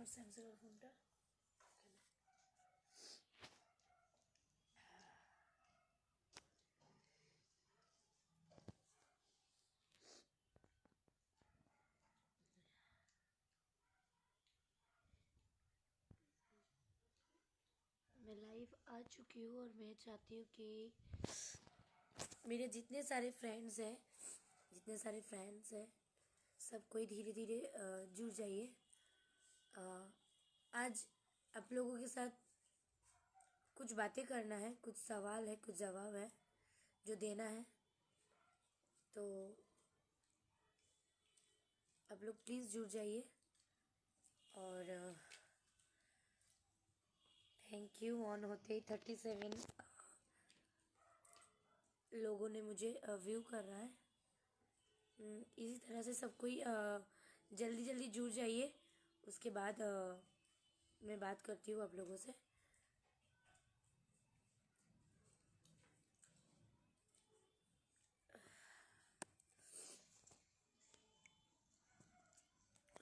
আমার স্যামসাংয়ের ফোনটা मैं लाइव आ चुकी हूँ और मैं चाहती हूँ कि मेरे जितने सारे फ्रेंड्स हैं सब कोई धीरे धीरे जुड़ जाइए। आज आप लोगों के साथ कुछ बातें करना है, कुछ सवाल है, कुछ जवाब है जो देना है, तो आप लोग प्लीज़ जुड़ जाइए। और थैंक यू। ऑन होते ही 37 लोगों ने मुझे व्यू कर रहा है। इसी तरह से सब कोई जल्दी जल्दी जुड़ जाइए। उसके बाद मैं बात करती हूँ आप लोगों से।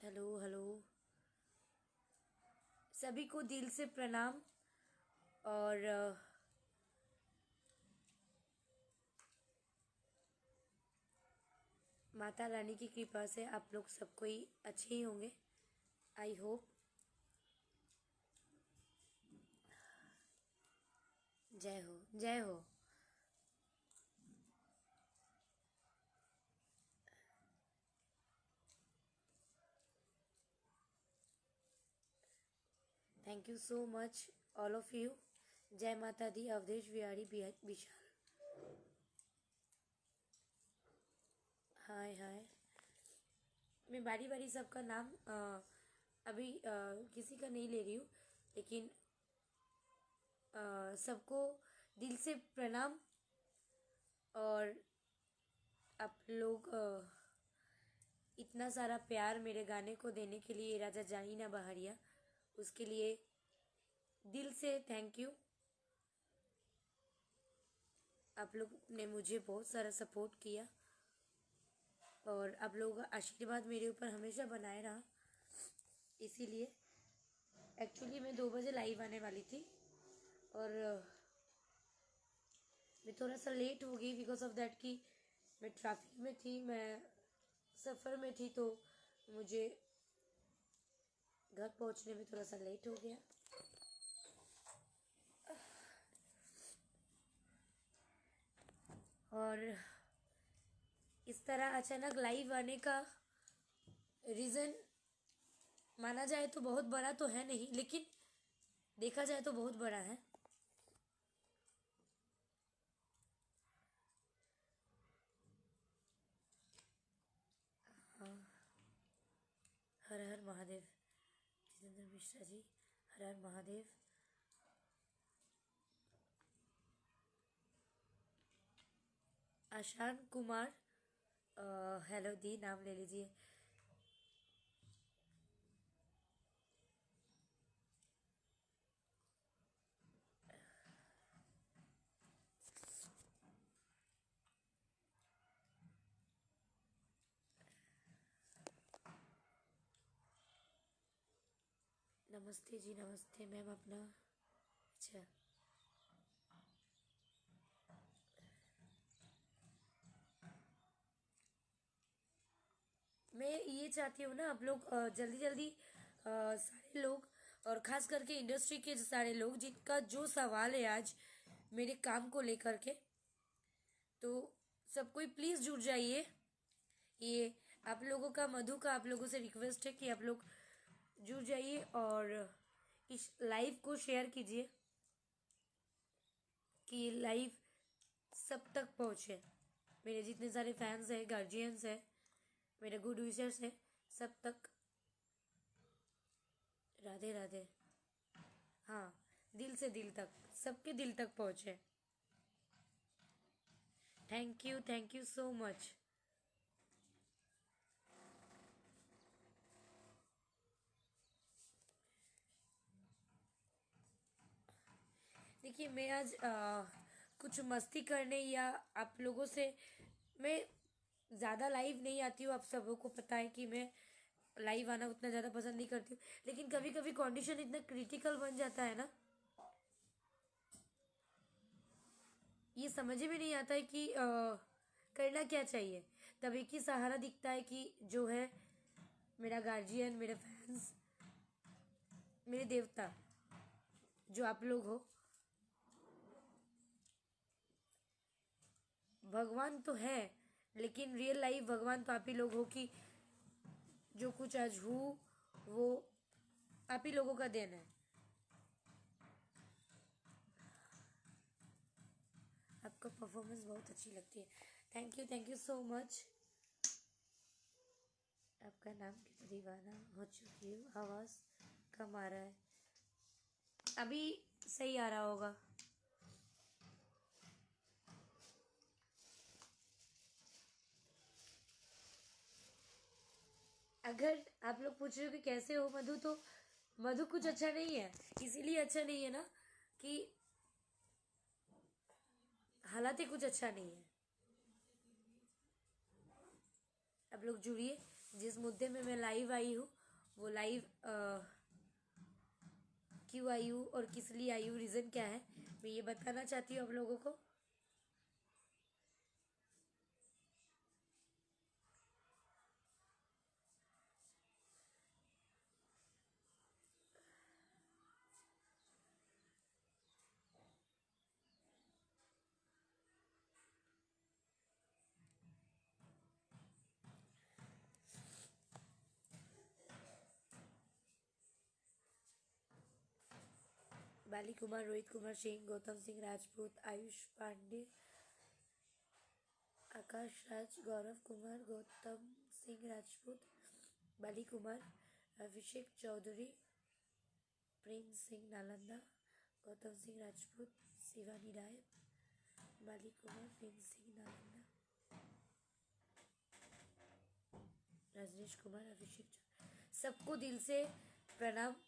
हेलो हेलो, सभी को दिल से प्रणाम। और माता रानी की कृपा से आप लोग सब कोई अच्छे ही होंगे, आई होप। जय हो, जय हो। Thank you so much all of you. जय माता दी, अवधेश बिहारी विशाल। हाय हाय। मैं बारी बारी सबका नाम अभी किसी का नहीं ले रही हूँ, लेकिन सबको दिल से प्रणाम। और आप लोग इतना सारा प्यार मेरे गाने को देने के लिए, राजा जानी ना बहारिया, उसके लिए दिल से थैंक यू। आप लोग ने मुझे बहुत सारा सपोर्ट किया और आप लोगों का आशीर्वाद मेरे ऊपर हमेशा बनाए रहा। इसीलिए एक्चुअली मैं 2 बजे लाइव आने वाली थी और मैं थोड़ा सा लेट हो गई बिकॉज ऑफ दैट कि मैं ट्रैफिक में थी, मैं सफ़र में थी, तो मुझे घर पहुंचने में थोड़ा सा लेट हो गया। और इस तरह अचानक लाइव आने का रीज़न माना जाए तो बहुत बड़ा तो है नहीं, लेकिन देखा जाए तो बहुत बड़ा है। हाँ, हर हर महादेव। जितेंद्र मिश्रा जी, हर हर महादेव। आशान कुमार, हेलो दी, नाम ले लीजिए। नमस्ते जी, नमस्ते मैम। अपना अच्छा, मैं ये चाहती हूँ ना, आप लोग जल्दी जल्दी सारे लोग, और ख़ास करके इंडस्ट्री के सारे लोग जिनका जो सवाल है आज मेरे काम को लेकर के, तो सब कोई प्लीज़ जुड़ जाइए। ये आप लोगों का, मधु का आप लोगों से रिक्वेस्ट है कि आप लोग जुड़ जाइए और इस लाइव को शेयर कीजिए कि ये लाइव सब तक पहुँचे। मेरे जितने सारे फैंस हैं, गार्जियंस हैं, मेरे गुड विशर्स हैं, सब तक। राधे राधे। हाँ, दिल से दिल तक, सबके दिल तक पहुँचे। Thank you so much. देखिए, मैं आज कुछ मस्ती करने या आप लोगों से, मैं ज़्यादा लाइव नहीं आती हूँ। आप सबों को पता है कि मैं लाइव आना उतना ज़्यादा पसंद नहीं करती हूँ, लेकिन कभी कभी कंडीशन इतना क्रिटिकल बन जाता है ना, ये समझ में नहीं आता है कि करना क्या चाहिए। तब एक ही सहारा दिखता है कि जो है मेरा गार्जियन, मेरे फैंस, मेरे देवता जो आप लोग हो। भगवान तो है, लेकिन रियल लाइफ भगवान तो आप ही लोग हो कि जो कुछ आज हूँ वो आप ही लोगों का देन है। आपका परफॉर्मेंस बहुत अच्छी लगती है। Thank you so much. आपका नाम की दीवाना हो चुकी हूँ। आवाज़ कम आ रहा है, अभी सही आ रहा होगा। अगर आप लोग पूछ रहे हो कि कैसे हो मधु, तो मधु कुछ अच्छा नहीं है। इसीलिए अच्छा नहीं है ना कि हालात ही कुछ अच्छा नहीं है। आप लोग जुड़िए। जिस मुद्दे में मैं लाइव आई हूँ वो लाइव क्यों आई हूँ और किस लिए आई हूँ, रीज़न क्या है, मैं ये बताना चाहती हूँ आप लोगों को। बाली कुमार, रोहित कुमार सिंह, गौतम सिंह राजपूत, आयुष पांडे, आकाश राज, गौरव कुमार, गौतम सिंह राजपूत, बाली कुमार, अभिषेक चौधरी, प्रेम सिंह नालंदा, गौतम सिंह राजपूत, शिवानी राय, बाली कुमार, प्रेम सिंह नालंदा, रजनीश कुमार, अभिषेक चौधरी, सबको दिल से प्रणाम।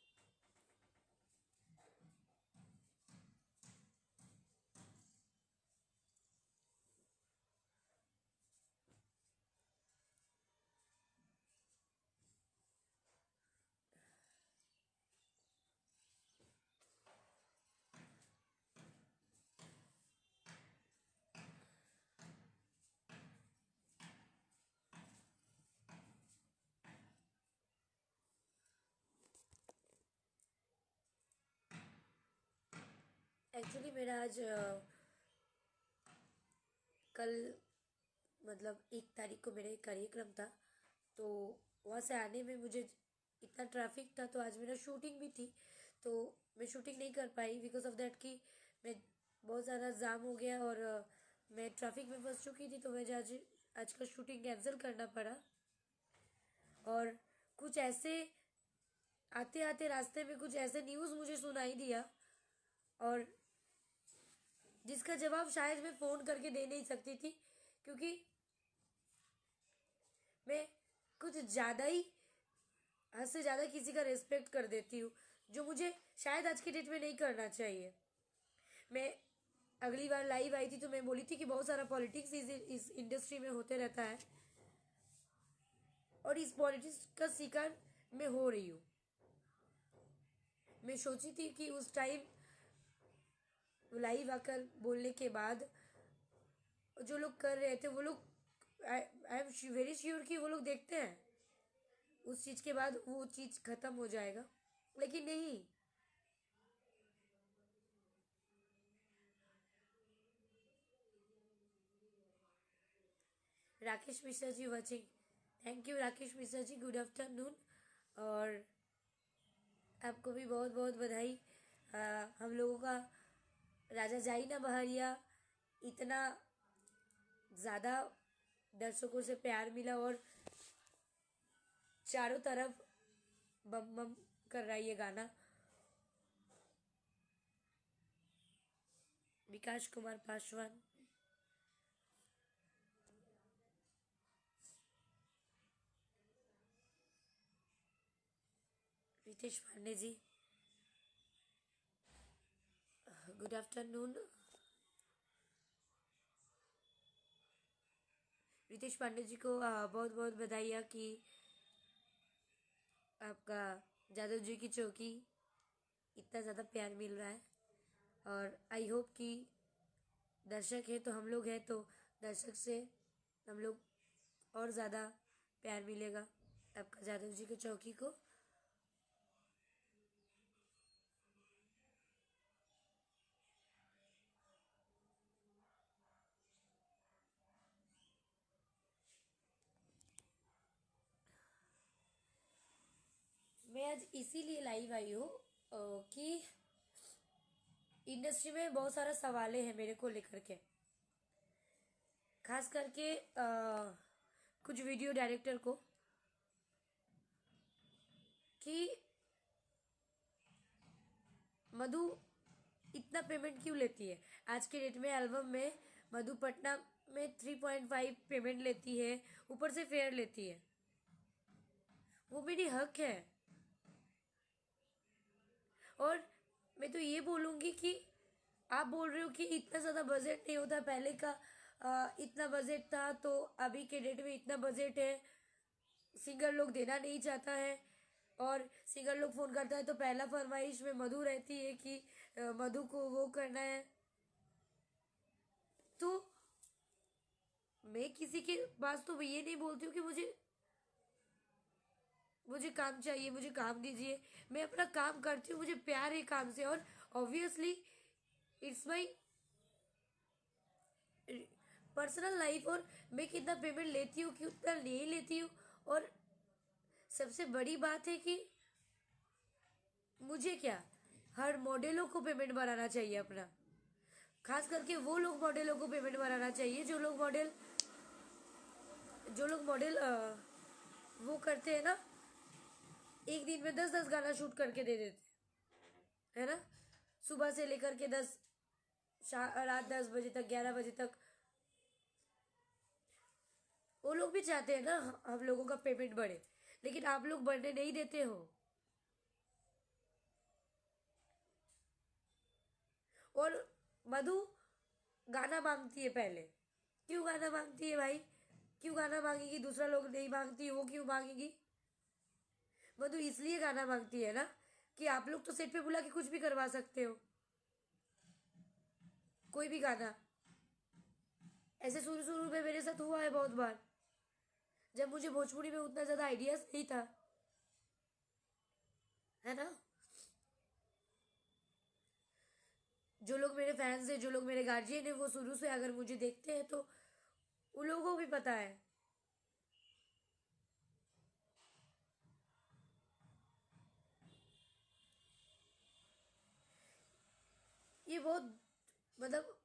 एक्चुअली मेरा आज कल मतलब 1 तारीख को मेरा एक कार्यक्रम था, तो वहाँ से आने में मुझे इतना ट्रैफिक था, तो आज मेरा शूटिंग भी थी, तो मैं शूटिंग नहीं कर पाई बिकॉज ऑफ दैट कि मैं बहुत ज़्यादा जाम हो गया और मैं ट्रैफिक में फंस चुकी थी, तो मुझे आज का शूटिंग कैंसिल करना पड़ा। और कुछ ऐसे आते आते रास्ते में कुछ ऐसे न्यूज़ मुझे सुनाई दिया, और जिसका जवाब शायद मैं फ़ोन करके दे नहीं सकती थी, क्योंकि मैं कुछ ज़्यादा ही हद से ज़्यादा किसी का रिस्पेक्ट कर देती हूँ, जो मुझे शायद आज की डेट में नहीं करना चाहिए। मैं अगली बार लाइव आई थी तो मैं बोली थी कि बहुत सारा पॉलिटिक्स इस इंडस्ट्री में होते रहता है, और इस पॉलिटिक्स का शिकार मैं हो रही हूँ। मैं सोची थी कि उस टाइम लाइव आकर बोलने के बाद जो लोग कर रहे थे वो लोग, आई एम वेरी श्योर कि वो लोग देखते हैं, उस चीज़ के बाद वो चीज़ ख़त्म हो जाएगा, लेकिन नहीं। Rakesh Mishra ji watching, thank you Rakesh Mishra ji, good afternoon. और आपको भी बहुत बहुत बधाई। हम लोगों का राजा जाइना बहरिया इतना ज़्यादा दर्शकों से प्यार मिला, और चारों तरफ बम बम कर रहा है ये गाना। विकास कुमार पासवान, रितेश पांडे जी, गुड आफ्टरनून। रितेश पांडे जी को बहुत बहुत बधाई कि आपका जादव जी की चौकी इतना ज़्यादा प्यार मिल रहा है। और आई होप कि दर्शक है तो हम लोग हैं, तो दर्शक से हम लोग और ज़्यादा प्यार मिलेगा आपका जादव जी की चौकी को। मैं आज इसीलिए लाइव आई हूँ कि इंडस्ट्री में बहुत सारा सवालें हैं मेरे को लेकर के, खास करके कुछ वीडियो डायरेक्टर को, कि मधु इतना पेमेंट क्यों लेती है। आज के डेट में एल्बम में मधु पटना में 3.5 पेमेंट लेती है, ऊपर से फेयर लेती है। वो मेरी हक है। और मैं तो ये बोलूँगी कि आप बोल रहे हो कि इतना ज़्यादा बजट नहीं होता पहले का, इतना बजट था तो अभी के डेट में इतना बजट है, सिंगर लोग देना नहीं चाहता है। और सिंगर लोग फ़ोन करता है तो पहला फरमाइश में मधु रहती है कि मधु को वो करना है। तो मैं किसी के पास तो ये नहीं बोलती हूँ कि मुझे मुझे काम चाहिए, मुझे काम दीजिए। मैं अपना काम करती हूँ, मुझे प्यार है काम से। और obviously it's my personal life. और मैं कितना पेमेंट लेती हूँ कितना नहीं लेती हूँ, और सबसे बड़ी बात है कि मुझे क्या, हर मॉडलों को पेमेंट बनाना चाहिए अपना। खास करके वो लोग मॉडलों को पेमेंट बनाना चाहिए जो लोग मॉडल वो करते हैं ना, एक दिन में 10-10 गाना शूट करके दे देते हैं, है ना। सुबह से लेकर के रात 10 बजे तक, 11 बजे तक। वो लोग भी चाहते हैं ना हम लोगों का पेमेंट बढ़े, लेकिन आप लोग बढ़ने नहीं देते हो। और मधु गाना मांगती है पहले। क्यों गाना मांगती है भाई? क्यों गाना मांगेगी? दूसरा लोग नहीं मांगती, वो क्यों मांगेगी? मधु इसलिए गाना मांगती है ना कि आप लोग तो सेट पे बुला के कुछ भी करवा सकते हो, कोई भी गाना। ऐसे शुरू शुरू में मेरे साथ हुआ है बहुत बार, जब मुझे भोजपुरी में उतना ज्यादा आइडियाज नहीं था, है ना। जो लोग मेरे फैंस हैं, जो लोग मेरे गार्जियन हैं, वो शुरू से अगर मुझे देखते हैं तो उन लोगों को भी पता है। ये बहुत, मतलब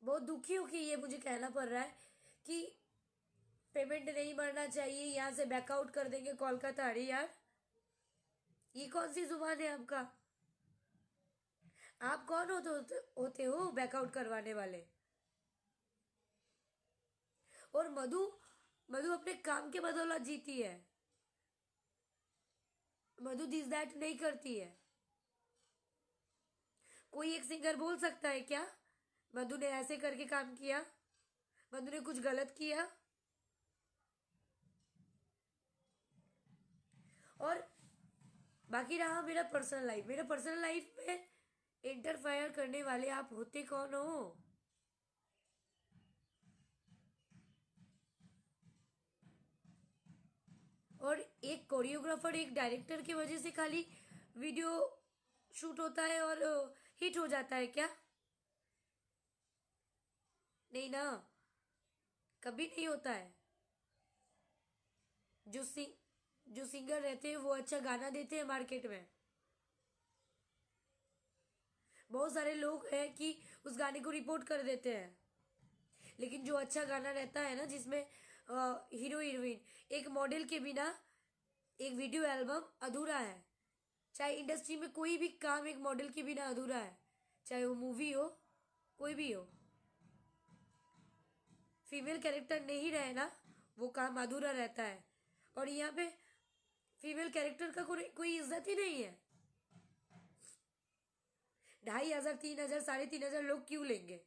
बहुत दुखी हूँ कि ये मुझे कहना पड़ रहा है कि पेमेंट नहीं बढ़ना चाहिए, यहाँ से बैकआउट कर देंगे कोलकाता। अरे यार, ये कौन सी जुबान है आपका? आप कौन होते हो बैकआउट करवाने वाले? और मधु मधु अपने काम के बदौलत जीती है। मधु दिस दैट नहीं करती है। कोई एक सिंगर बोल सकता है क्या मधु ने ऐसे करके काम किया? मधु ने कुछ गलत किया? और बाकी रहा मेरा पर्सनल लाइफ में इंटरफेयर करने वाले आप होते कौन हो? और एक कोरियोग्राफर, एक डायरेक्टर की वजह से खाली वीडियो शूट होता है और हिट हो जाता है क्या? नहीं ना, कभी नहीं होता है। जो सिंग जो सिंगर रहते हैं वो अच्छा गाना देते हैं मार्केट में। बहुत सारे लोग हैं कि उस गाने को रिपोर्ट कर देते हैं, लेकिन जो अच्छा गाना रहता है ना, जिसमें हीरो हीरोइन, एक मॉडल के बिना एक वीडियो एल्बम अधूरा है। चाहे इंडस्ट्री में कोई भी काम एक मॉडल के बिना अधूरा है, चाहे वो मूवी हो, कोई भी हो। फीमेल कैरेक्टर नहीं रहे ना, वो काम अधूरा रहता है। और यहाँ पे फीमेल कैरेक्टर का कोई इज्जत ही नहीं है। 2,500, 3,000, 3,500 लोग क्यों लेंगे?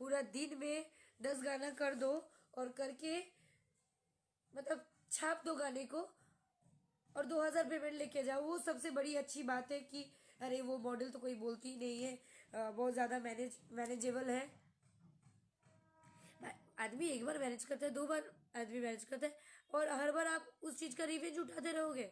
पूरा दिन में 10 गाना कर दो, और करके मतलब छाप दो गाने को और 2,000 पेमेंट लेके जाओ, वो सबसे बड़ी अच्छी बात है कि अरे वो मॉडल तो कोई बोलती ही नहीं है, बहुत ज़्यादा मैनेजेबल है। आदमी एक बार मैनेज करता है, 2 बार आदमी मैनेज करता है, और हर बार आप उस चीज़ का रिवेंज उठाते रहोगे।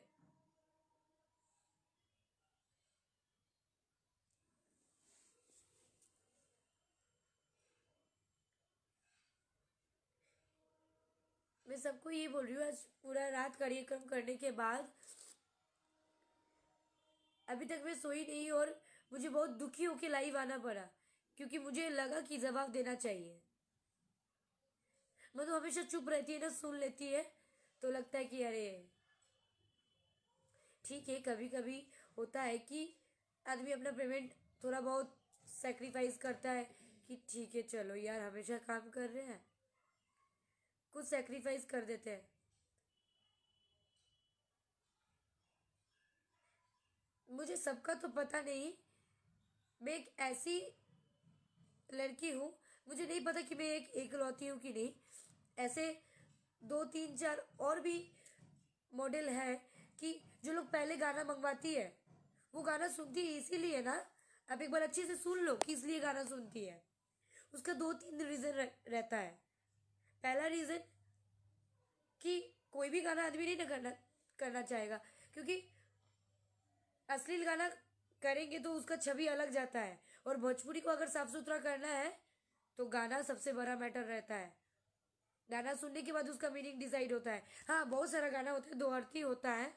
मैं सबको ये बोल रही हूँ, आज पूरा रात कार्यक्रम करने के बाद अभी तक मैं सोई नहीं, और मुझे बहुत दुखी होके लाइव आना पड़ा, क्योंकि मुझे लगा कि जवाब देना चाहिए। मधु हमेशा चुप रहती है ना, सुन लेती है, तो लगता है कि अरे ठीक है, कभी कभी होता है कि आदमी अपना पेमेंट थोड़ा बहुत सेक्रीफाइस करता है कि ठीक है चलो यार, हमेशा काम कर रहे हैं, कुछ सेक्रीफाइस कर देते हैं। मुझे सबका तो पता नहीं, मैं एक ऐसी लड़की हूँ, मुझे नहीं पता कि मैं एक एकलौती हूँ कि नहीं। ऐसे 2 3 4 और भी मॉडल है कि जो लोग पहले गाना मंगवाती है, वो गाना सुनती है इसीलिए ना। आप एक बार अच्छे से सुन लो कि इसलिए गाना सुनती है। उसका 2 3 रीजन रहता है। पहला रीजन कि कोई भी गाना आदमी नहीं ना करना करना चाहेगा, क्योंकि अश्लील गाना करेंगे तो उसका छवि अलग जाता है, और भोजपुरी को अगर साफ सुथरा करना है तो गाना सबसे बड़ा मैटर रहता है। गाना सुनने के बाद उसका मीनिंग डिसाइड होता है। हाँ, बहुत सारा गाना होता है, दो अर्थी होता है,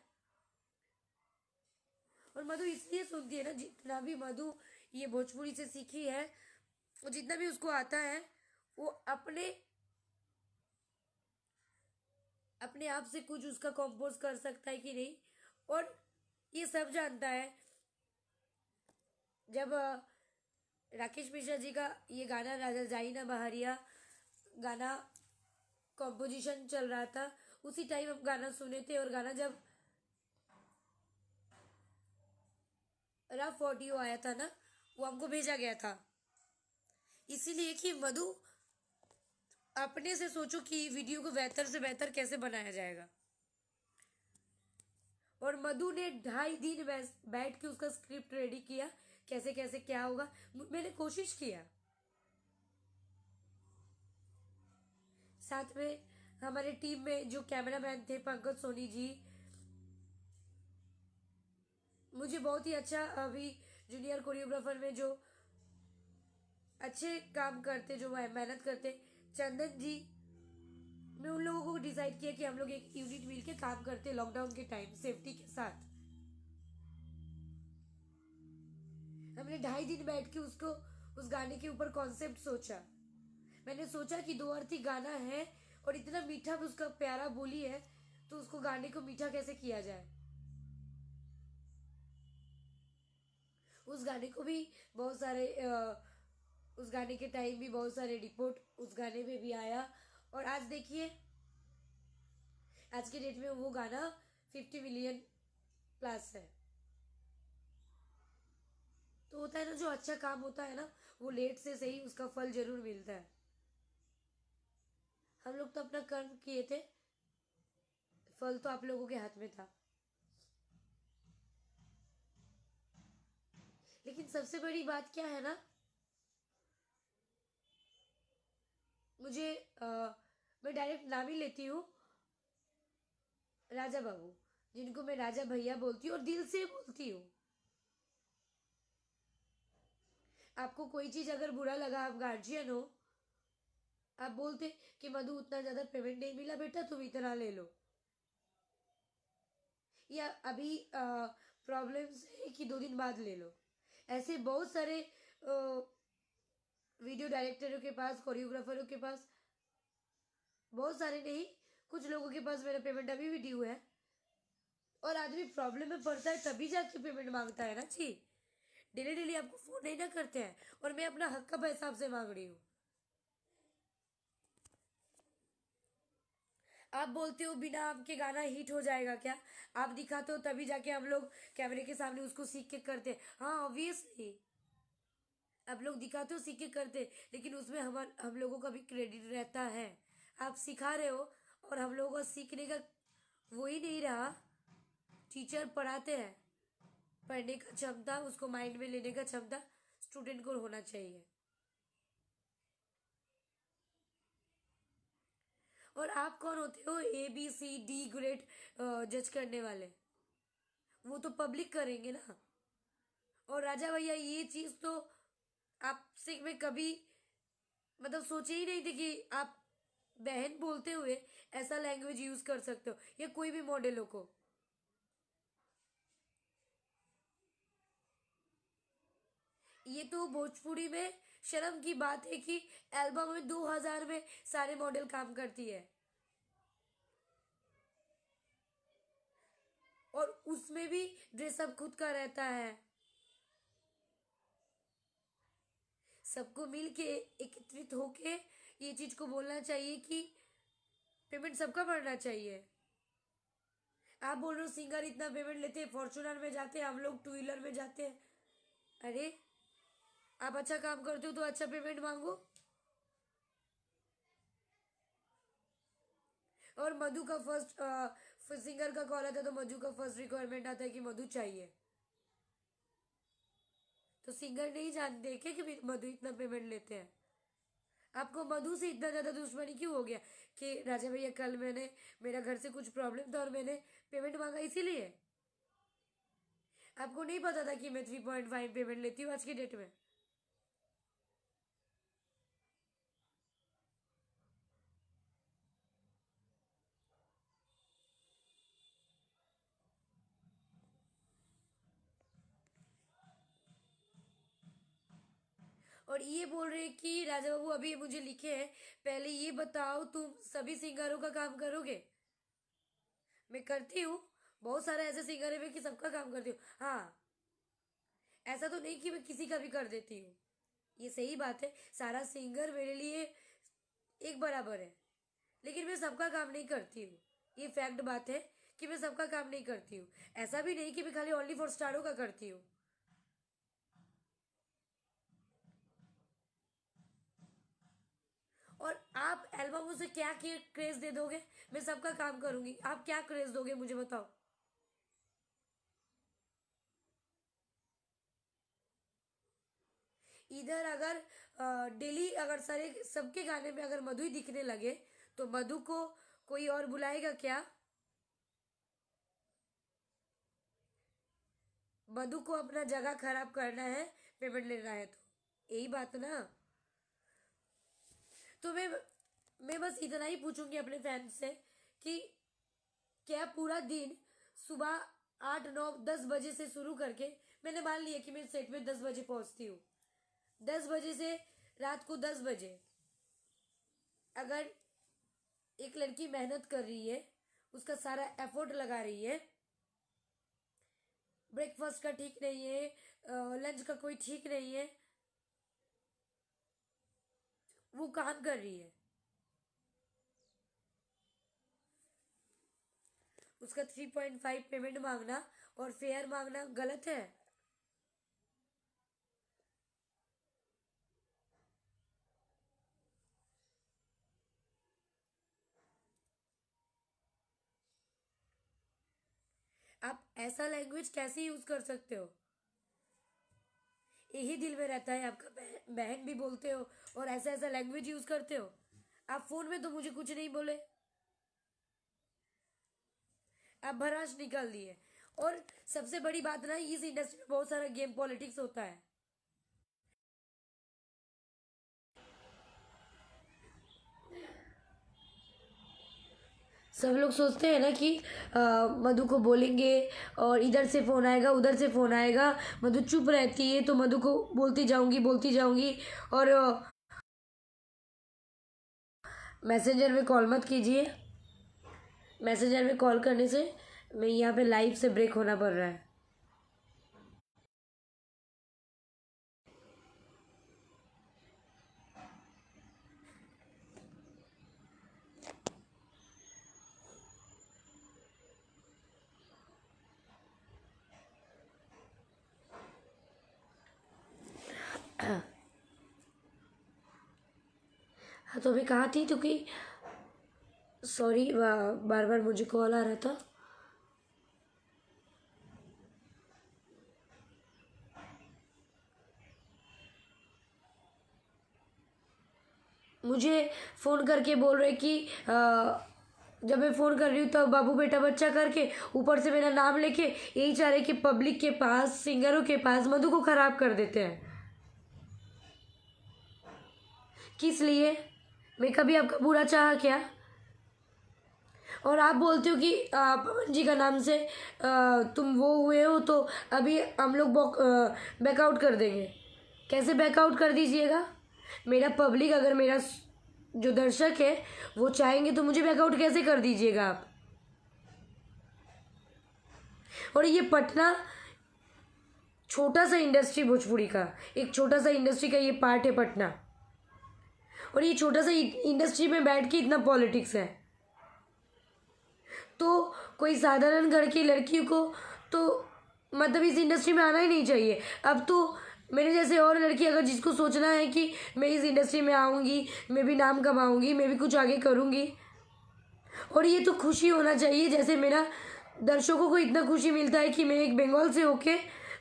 और मधु इसलिए सुनती है ना, जितना भी मधु ये भोजपुरी से सीखी है, और जितना भी उसको आता है, वो अपने अपने आप से कुछ उसका कंपोज कर सकता है कि नहीं। और ये सब जानता है। जब राकेश मिश्रा जी का ये गाना राजा जाई ना बहरिया गाना कॉम्पोजिशन चल रहा था, उसी टाइम हम गाना सुने थे, और गाना जब रफ ऑडियो आया था ना, वो हमको भेजा गया था, इसीलिए कि मधु अपने से सोचो कि वीडियो को बेहतर से बेहतर कैसे बनाया जाएगा। और मधु ने 2.5 दिन बैठ के उसका स्क्रिप्ट रेडी किया, कैसे कैसे क्या होगा। मैंने कोशिश किया, साथ में हमारे टीम में जो कैमरामैन थे पंकज सोनी जी, मुझे बहुत ही अच्छा अभी जूनियर कोरियोग्राफर में जो अच्छे काम करते, जो मेहनत करते, चंदन जी, मैं उन लोगों को डिसाइड किया कि हम लोग एक यूनिट मिलके काम करते लॉकडाउन के टाइम सेफ्टी के साथ। हमने 2.5 दिन बैठ के उसको उस गाने के ऊपर कॉन्सेप्ट सोचा। मैंने सोचा कि दो अर्थी गाना है और इतना मीठा भी उसका प्यारा बोली है, तो उसको गाने को मीठा कैसे किया जाए। उस गाने को भी बहुत सारे उस गाने के टाइम भी बहुत सारे रिपोर्ट उस गाने में भी आया, और आज देखिए, आज के डेट में वो गाना 50 मिलियन प्लस है। तो होता है ना, जो अच्छा काम होता है ना, वो लेट से सही उसका फल जरूर मिलता है। हम लोग तो अपना कर्म किए थे, फल तो आप लोगों के हाथ में था। लेकिन सबसे बड़ी बात क्या है ना, मुझे मैं डायरेक्ट नाम ही लेती हूँ, राजा बाबू, जिनको मैं राजा भैया बोलती हूँ और दिल से बोलती हूँ। आपको कोई चीज अगर बुरा लगा, आप गार्जियन हो, आप बोलते कि मधु उतना ज्यादा पेमेंट नहीं मिला बेटा, तुम इतना ले लो, या अभी प्रॉब्लम्स है कि 2 दिन बाद ले लो। ऐसे बहुत सारे वीडियो डायरेक्टरों के पास, कोरियोग्राफरों के पास, बहुत सारे नहीं, कुछ लोगों के पास मेरा पेमेंट अभी भी ड्यू है। और आदमी प्रॉब्लम में पड़ता है तभी जाके पेमेंट मांगता है ना जी। डेली डेली आपको फोन नहीं ना करते हैं, और मैं अपना हक का पैसा आपसे मांग रही हूँ। आप बोलते हो बिना आपके गाना हिट हो जाएगा क्या? आप दिखाते हो तभी जाके हम लोग कैमरे के सामने उसको सीख के करते। हाँ, ऑब्वियसली आप लोग दिखाते हो, सीख के करते, लेकिन उसमें हम लोगों का भी क्रेडिट रहता है। आप सिखा रहे हो और हम लोगों का सीखने का वो ही नहीं रहा। टीचर पढ़ाते हैं, पढ़ने का क्षमता, उसको माइंड में लेने का क्षमता स्टूडेंट को होना चाहिए। और आप कौन होते हो ABCD ग्रेड जज करने वाले? वो तो पब्लिक करेंगे ना। और राजा भैया ये चीज तो आपसे मैं कभी मतलब सोचे ही नहीं थे कि आप बहन बोलते हुए ऐसा लैंग्वेज यूज कर सकते हो, या कोई भी मॉडलों को। ये तो भोजपुरी में शर्म की बात है कि एल्बम में 2000 में सारे मॉडल काम करती है, और उसमें भी ड्रेसअप खुद का रहता है। सबको मिल के एकत्रित होके ये चीज को बोलना चाहिए कि पेमेंट सबका बढ़ना चाहिए। आप बोल रहे हो सिंगर इतना पेमेंट लेते हैं, फॉर्चूनर में जाते हैं, हम लोग टू व्हीलर में जाते हैं। अरे, आप अच्छा काम करते हो तो अच्छा पेमेंट मांगो। और मधु का फर्स्ट सिंगर का कॉल आता है तो मधु का फर्स्ट रिक्वायरमेंट आता है कि मधु चाहिए। तो सिंगर नहीं जानते क्या कि मधु इतना पेमेंट लेते हैं? आपको मधु से इतना ज्यादा दुश्मनी क्यों हो गया कि राजा भैया कल मैंने मेरा घर से कुछ प्रॉब्लम था और मैंने पेमेंट मांगा इसीलिए? आपको नहीं पता था कि मैं 3.5 पेमेंट लेती हूँ आज की डेट में? और ये बोल रहे हैं कि राजा बाबू अभी मुझे लिखे हैं, पहले ये बताओ तुम सभी सिंगरों का काम करोगे? मैं करती हूँ। बहुत सारे ऐसे सिंगर है मैं कि सबका काम करती हूँ, हाँ। ऐसा तो नहीं कि मैं किसी का भी कर देती हूँ। ये सही बात है, सारा सिंगर मेरे लिए एक बराबर है। लेकिन मैं सबका काम नहीं करती हूँ। ये फैक्ट बात है कि मैं सबका काम नहीं करती हूँ। ऐसा भी नहीं कि मैं खाली ओनली फॉर स्टारों का करती हूँ। और आप एल्बमों से क्या क्रेज दे दोगे? मैं सबका काम करूंगी, आप क्या क्रेज दोगे मुझे बताओ। इधर अगर डेली अगर सारे सबके गाने में अगर मधु ही दिखने लगे तो मधु को कोई और बुलाएगा क्या? मधु को अपना जगह खराब करना है, पेमेंट लेना है तो यही बात ना। तो मैं बस इतना ही पूछूंगी अपने फैंस से कि क्या पूरा दिन सुबह 8 9 10 बजे से शुरू करके, मैंने मान लिया कि मैं सेट में 10 बजे पहुंचती हूँ, 10 बजे से रात को 10 बजे अगर एक लड़की मेहनत कर रही है, उसका सारा एफर्ट लगा रही है, ब्रेकफास्ट का ठीक नहीं है, लंच का कोई ठीक नहीं है, वो काम कर रही है, उसका 3.5 पेमेंट मांगना और फेयर मांगना गलत है? आप ऐसा लैंग्वेज कैसे यूज कर सकते हो? यही दिल में रहता है आपका, बहन भी बोलते हो और ऐसा ऐसा लैंग्वेज यूज करते हो। आप फोन में तो मुझे कुछ नहीं बोले, आप भराश निकाल दिए। और सबसे बड़ी बात ना, इस इंडस्ट्री में बहुत सारा गेम पॉलिटिक्स होता है। सब लोग सोचते हैं ना कि मधु को बोलेंगे और इधर से फोन आएगा उधर से फोन आएगा, मधु चुप रहती है तो मधु को बोलती जाऊंगी। और मैसेंजर में कॉल मत कीजिए, मैसेंजर में कॉल करने से मैं यहाँ पे लाइव से ब्रेक होना पड़ रहा है। हाँ, तो मैं कहा थी तो कि सॉरी, बार बार मुझे कॉल आ रहा था। मुझे फ़ोन करके बोल रहे कि जब मैं फ़ोन कर रही हूँ तो बाबू बेटा बच्चा करके ऊपर से मेरा नाम लेके यही चाह रहे कि पब्लिक के पास, सिंगरों के पास मधु को ख़राब कर देते हैं। किस लिए? मैं कभी आपका बुरा चाहा क्या? और आप बोलते हो कि पवन जी का नाम से तुम वो हुए हो तो अभी हम लोग बैकआउट कर देंगे। कैसे बैकआउट कर दीजिएगा? मेरा पब्लिक, अगर मेरा जो दर्शक है वो चाहेंगे तो मुझे बैकआउट कैसे कर दीजिएगा आप? और ये पटना छोटा सा इंडस्ट्री, भोजपुरी का एक छोटा सा इंडस्ट्री का ये पार्ट है पटना, और ये छोटा सा इंडस्ट्री में बैठ के इतना पॉलिटिक्स है। तो कोई साधारण घर की लड़की को तो मतलब इस इंडस्ट्री में आना ही नहीं चाहिए। अब तो मेरे जैसे और लड़की अगर जिसको सोचना है कि मैं इस इंडस्ट्री में आऊँगी, मैं भी नाम कमाऊँगी, मैं भी कुछ आगे करूँगी, और ये तो खुशी होना चाहिए। जैसे मेरा दर्शकों को इतना खुशी मिलता है कि मैं एक बंगाल से होके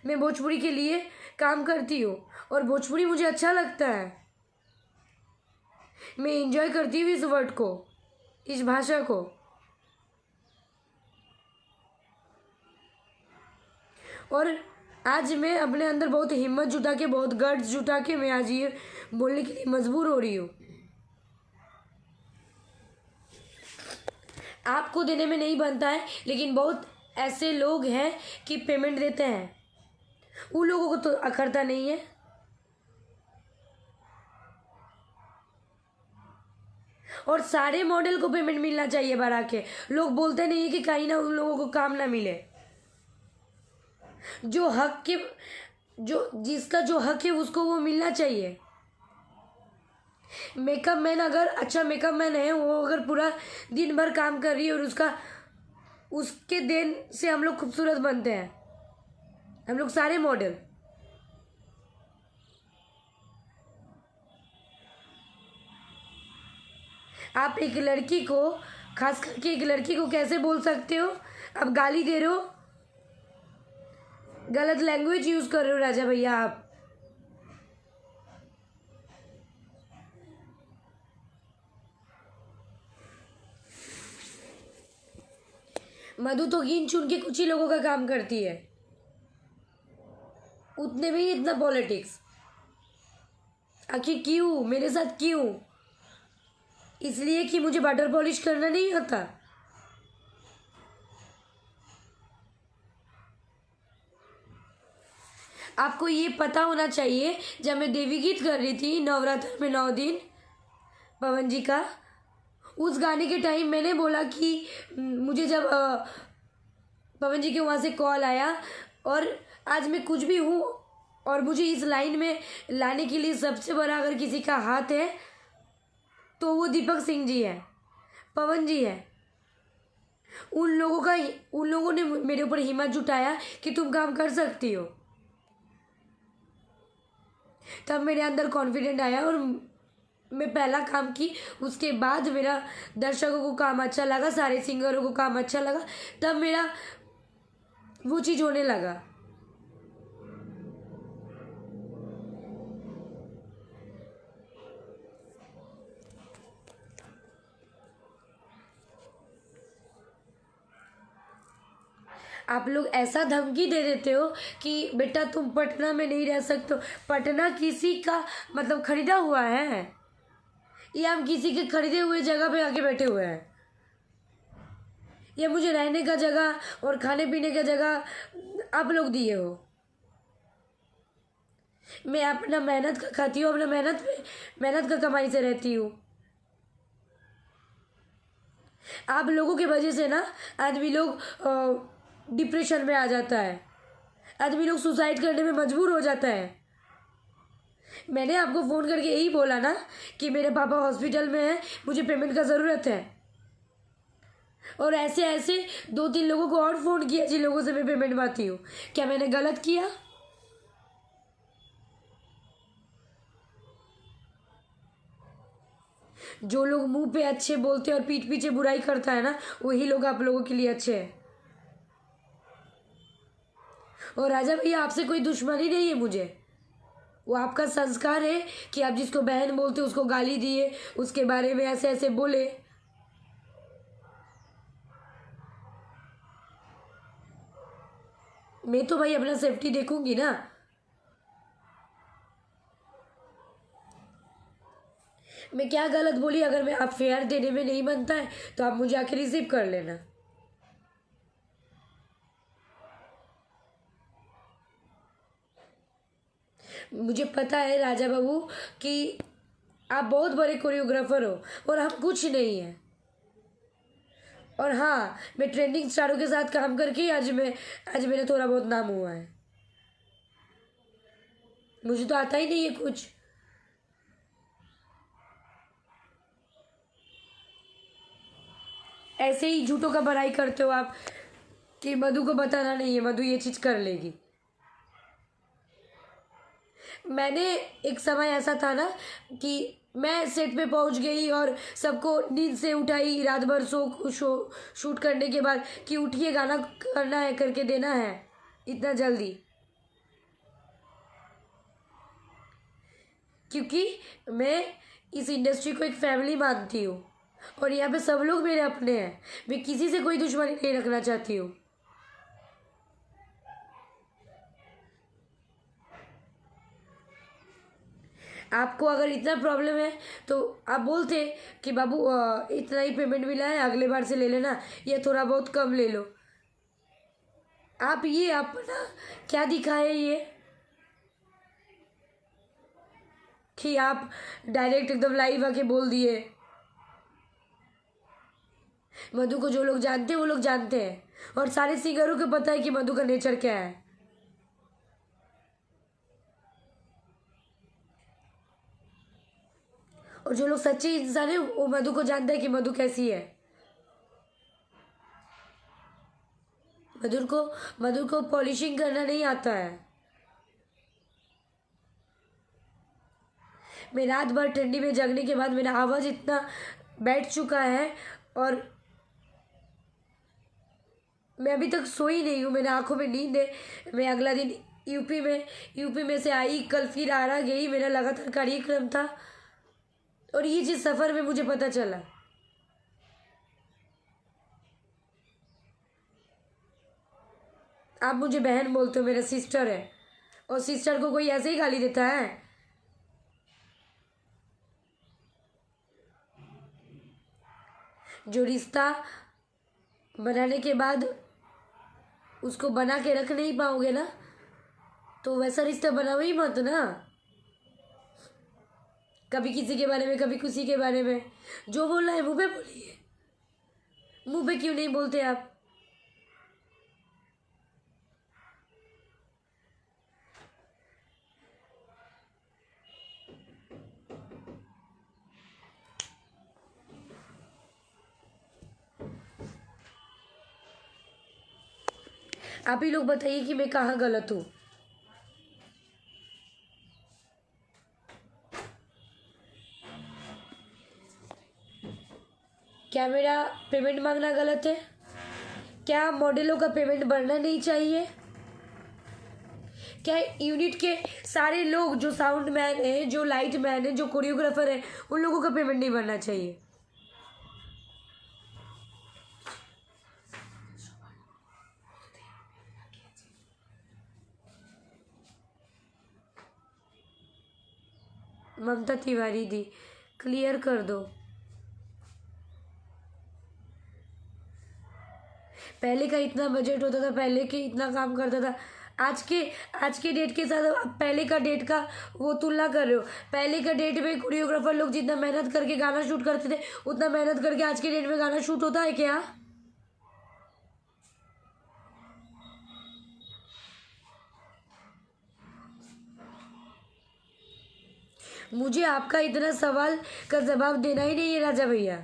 मैं भोजपुरी के लिए काम करती हूँ और भोजपुरी मुझे अच्छा लगता है। मैं एंजॉय करती हूँ इस वर्ड को, इस भाषा को। और आज मैं अपने अंदर बहुत हिम्मत जुटा के, बहुत गट्स जुटा के मैं आज ये बोलने के लिए मजबूर हो रही हूँ। आपको देने में नहीं बनता है, लेकिन बहुत ऐसे लोग हैं कि पेमेंट देते हैं, उन लोगों को तो अखरता नहीं है। और सारे मॉडल को पेमेंट मिलना चाहिए बढ़ा के। लोग बोलते नहीं है कि कहीं ना उन लोगों को काम ना मिले। जो हक के, जो जिसका जो हक है उसको वो मिलना चाहिए। मेकअप मैन अगर अच्छा मेकअप मैन है, वो अगर पूरा दिन भर काम कर रही है और उसके देन से हम लोग खूबसूरत बनते हैं, हम लोग सारे मॉडल। आप एक लड़की को, खास करके एक लड़की को कैसे बोल सकते हो? आप गाली दे रहे हो, गलत लैंग्वेज यूज कर रहे हो राजा भैया आप। मधु तो गिन चुन के कुछ ही लोगों का काम करती है, उतने में ही इतना पॉलिटिक्स। आखिर क्यों मेरे साथ, क्यों? इसलिए कि मुझे बटर पॉलिश करना नहीं आता। आपको ये पता होना चाहिए, जब मैं देवी गीत कर रही थी नवरात्र में 9 दिन पवन जी का, उस गाने के टाइम मैंने बोला कि मुझे जब पवन जी के वहाँ से कॉल आया, और आज मैं कुछ भी हूँ और मुझे इस लाइन में लाने के लिए सबसे बड़ा अगर किसी का हाथ है तो वो दीपक सिंह जी है, पवन जी है। उन लोगों ने मेरे ऊपर हिम्मत जुटाया कि तुम काम कर सकती हो। तब मेरे अंदर कॉन्फिडेंट आया और मैं पहला काम की। उसके बाद मेरा दर्शकों को काम अच्छा लगा, सारे सिंगरों को काम अच्छा लगा, तब मेरा वो चीज़ होने लगा। आप लोग ऐसा धमकी दे देते हो कि बेटा तुम पटना में नहीं रह सकते हो। पटना किसी का मतलब खरीदा हुआ है, या हम किसी के खरीदे हुए जगह पे आके बैठे हुए हैं? या मुझे रहने का जगह और खाने पीने का जगह आप लोग दिए हो? मैं अपना मेहनत का खाती हूँ, अपना मेहनत का कमाई से रहती हूँ। आप लोगों की वजह से ना आदमी लोग डिप्रेशन में आ जाता है, आदमी लोग सुसाइड करने में मजबूर हो जाता है। मैंने आपको फ़ोन करके यही बोला ना कि मेरे पापा हॉस्पिटल में हैं, मुझे पेमेंट का ज़रूरत है। और ऐसे ऐसे 2-3 लोगों को और फ़ोन किया जिन लोगों से मैं पेमेंट पाती हूँ। क्या मैंने गलत किया? जो लोग मुंह पे अच्छे बोलते हैं और पीठ पीछे बुराई करता है ना, वही लोग आप लोगों के लिए अच्छे हैं। और राजा भैया, आपसे कोई दुश्मनी नहीं है मुझे। वो आपका संस्कार है कि आप जिसको बहन बोलते उसको गाली दिए, उसके बारे में ऐसे ऐसे बोले। मैं तो भाई अपना सेफ्टी देखूंगी ना। मैं क्या गलत बोली? अगर मैं आप फेयर देने में नहीं बनता है तो आप मुझे आके रिसीव कर लेना। मुझे पता है राजा बाबू कि आप बहुत बड़े कोरियोग्राफर हो और हम कुछ नहीं है। और हाँ, मैं ट्रेंडिंग स्टारों के साथ काम करके आज मेरा थोड़ा बहुत नाम हुआ है। मुझे तो आता ही नहीं है कुछ। ऐसे ही झूठों का बड़ाई करते हो आप कि मधु को बताना नहीं है, मधु ये चीज कर लेगी। मैंने एक समय ऐसा था ना कि मैं सेट पे पहुंच गई और सबको नींद से उठाई रात भर शूट करने के बाद कि उठिए गाना करना है, करके देना है इतना जल्दी। क्योंकि मैं इस इंडस्ट्री को एक फैमिली मानती हूँ और यहाँ पे सब लोग मेरे अपने हैं। मैं किसी से कोई दुश्मनी नहीं रखना चाहती हूँ। आपको अगर इतना प्रॉब्लम है तो आप बोलते कि बाबू इतना ही पेमेंट मिला है, अगले बार से ले लेना या थोड़ा बहुत कम ले लो। आप ये अपना क्या दिखाए ये कि आप डायरेक्ट एकदम लाइव आके बोल दिए। मधु को जो लोग जानते हैं वो लोग जानते हैं और सारे सिंगरों को पता है कि मधु का नेचर क्या है। और जो लोग सच्चे इंसान है वो मधु को जानता है कि मधु कैसी है। मधुर को मधुर को पॉलिशिंग करना नहीं आता है। मैं रात भर ठंडी में जगने के बाद मेरा आवाज़ इतना बैठ चुका है और मैं अभी तक सोई नहीं हूँ। मेरे आंखों में नींद है। मैं अगला दिन यूपी में से आई, कल फिर आरा गई। मेरा लगातार कार्यक्रम था और ये चीज़ सफ़र में मुझे पता चला। आप मुझे बहन बोलते हो, मेरा सिस्टर है और सिस्टर को कोई ऐसे ही गाली देता है? जो रिश्ता बनाने के बाद उसको बना के रख नहीं पाओगे ना, तो वैसा रिश्ता बनाओ ही मत ना। कभी किसी के बारे में, कभी किसी के बारे में। जो बोलना है मुंह पे बोलिए। मुंह पे क्यों नहीं बोलते आप ही लोग बताइए कि मैं कहाँ गलत हूँ। क्या मेरा पेमेंट मांगना गलत है? क्या मॉडलों का पेमेंट बढ़ना नहीं चाहिए? क्या यूनिट के सारे लोग, जो साउंड मैन है, जो लाइट मैन है, जो कोरियोग्राफर है, उन लोगों का पेमेंट नहीं बढ़ना चाहिए? ममता तिवारी दी, क्लियर कर दो। पहले का इतना बजट होता था, पहले के इतना काम करता था। आज के डेट के साथ आप पहले का डेट का वो तुलना कर रहे हो। पहले का डेट में कोरियोग्राफर लोग जितना मेहनत करके गाना शूट करते थे, उतना मेहनत करके आज के डेट में गाना शूट होता है क्या? मुझे आपका इतना सवाल का जवाब देना ही नहीं है राजा भैया।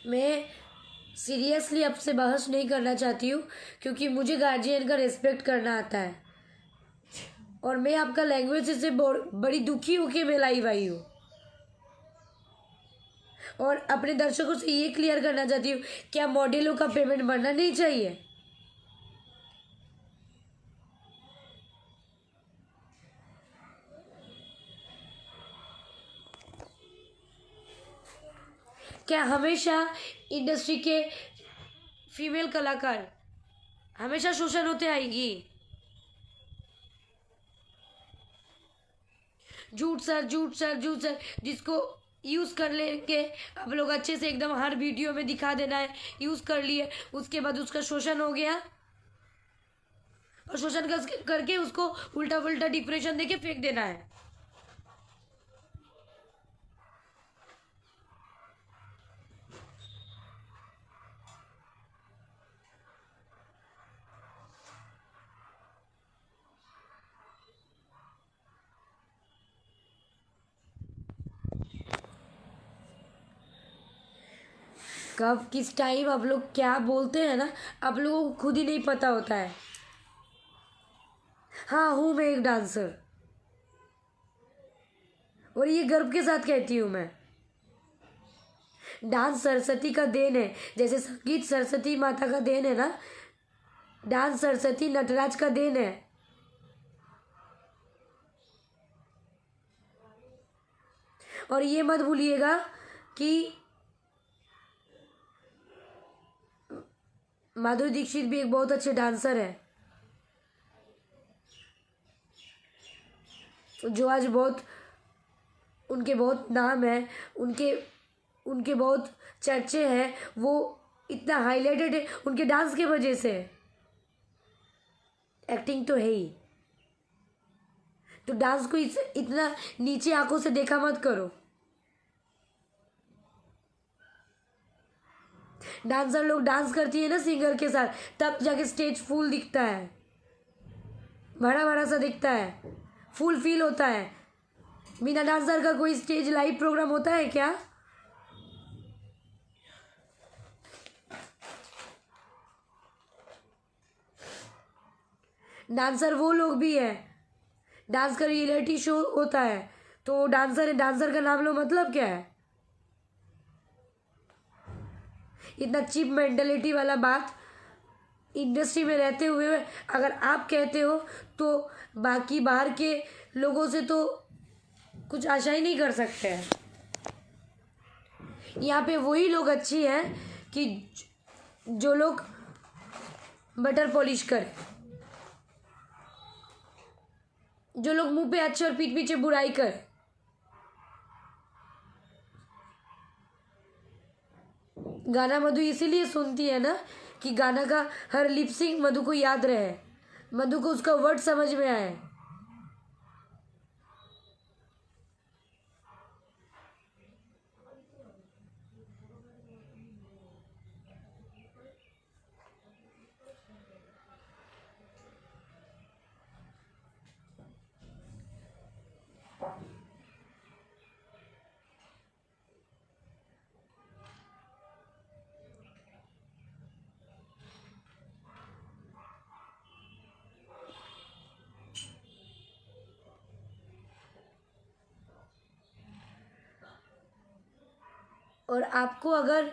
मैं सीरियसली आपसे बहस नहीं करना चाहती हूँ, क्योंकि मुझे गार्जियन का रिस्पेक्ट करना आता है, और मैं आपका लैंग्वेज से बड़ी दुखी होके मैं लाइव आई हूँ, और अपने दर्शकों से ये क्लियर करना चाहती हूँ, क्या मॉडलों का पेमेंट बढ़ना नहीं चाहिए? क्या हमेशा इंडस्ट्री के फीमेल कलाकार हमेशा शोषण होते आएगी? झूठ सर, झूठ सर, झूठ सर, जिसको यूज़ कर लेंगे आप लोग अच्छे से, एकदम हर वीडियो में दिखा देना है यूज़ कर लिए, उसके बाद उसका शोषण हो गया, और शोषण करके उसको उल्टा पुल्टा डिप्रेशन देके फेंक देना है। कब किस टाइम आप लोग क्या बोलते हैं ना, आप लोगों को खुद ही नहीं पता होता है। हाँ, हूँ मैं एक डांसर, और ये गर्व के साथ कहती हूँ मैं। डांस सरस्वती का देन है, जैसे संगीत सरस्वती माता का देन है ना, डांस सरस्वती नटराज का देन है। और ये मत भूलिएगा कि माधुरी दीक्षित भी एक बहुत अच्छे डांसर है, जो आज बहुत, उनके बहुत नाम है, उनके उनके बहुत चर्चे हैं, वो इतना हाईलाइटेड है उनके डांस के वजह से। एक्टिंग तो है ही, तो डांस को इतना नीचे आंखों से देखा मत करो। डांसर लोग डांस करती है ना सिंगर के साथ, तब जाके स्टेज फुल दिखता है, बड़ा बड़ा सा दिखता है, फुल फील होता है। बिना डांसर का कोई स्टेज लाइव प्रोग्राम होता है क्या? डांसर वो लोग भी है, डांस का रियलिटी शो होता है, तो डांसर है, डांसर का नाम लो, मतलब क्या है? इतना चीप मेंटेलिटी वाला बात इंडस्ट्री में रहते हुए अगर आप कहते हो, तो बाकी बाहर के लोगों से तो कुछ आशा ही नहीं कर सकते हैं। यहाँ पे वही लोग अच्छी हैं कि जो लोग बटर पॉलिश करें, जो लोग मुंह पे अच्छे और पीठ पीछे बुराई करें। गाना मधु इसीलिए सुनती है ना, कि गाना का हर लिपसिंग मधु को याद रहे, मधु को उसका वर्ड समझ में आए। और आपको अगर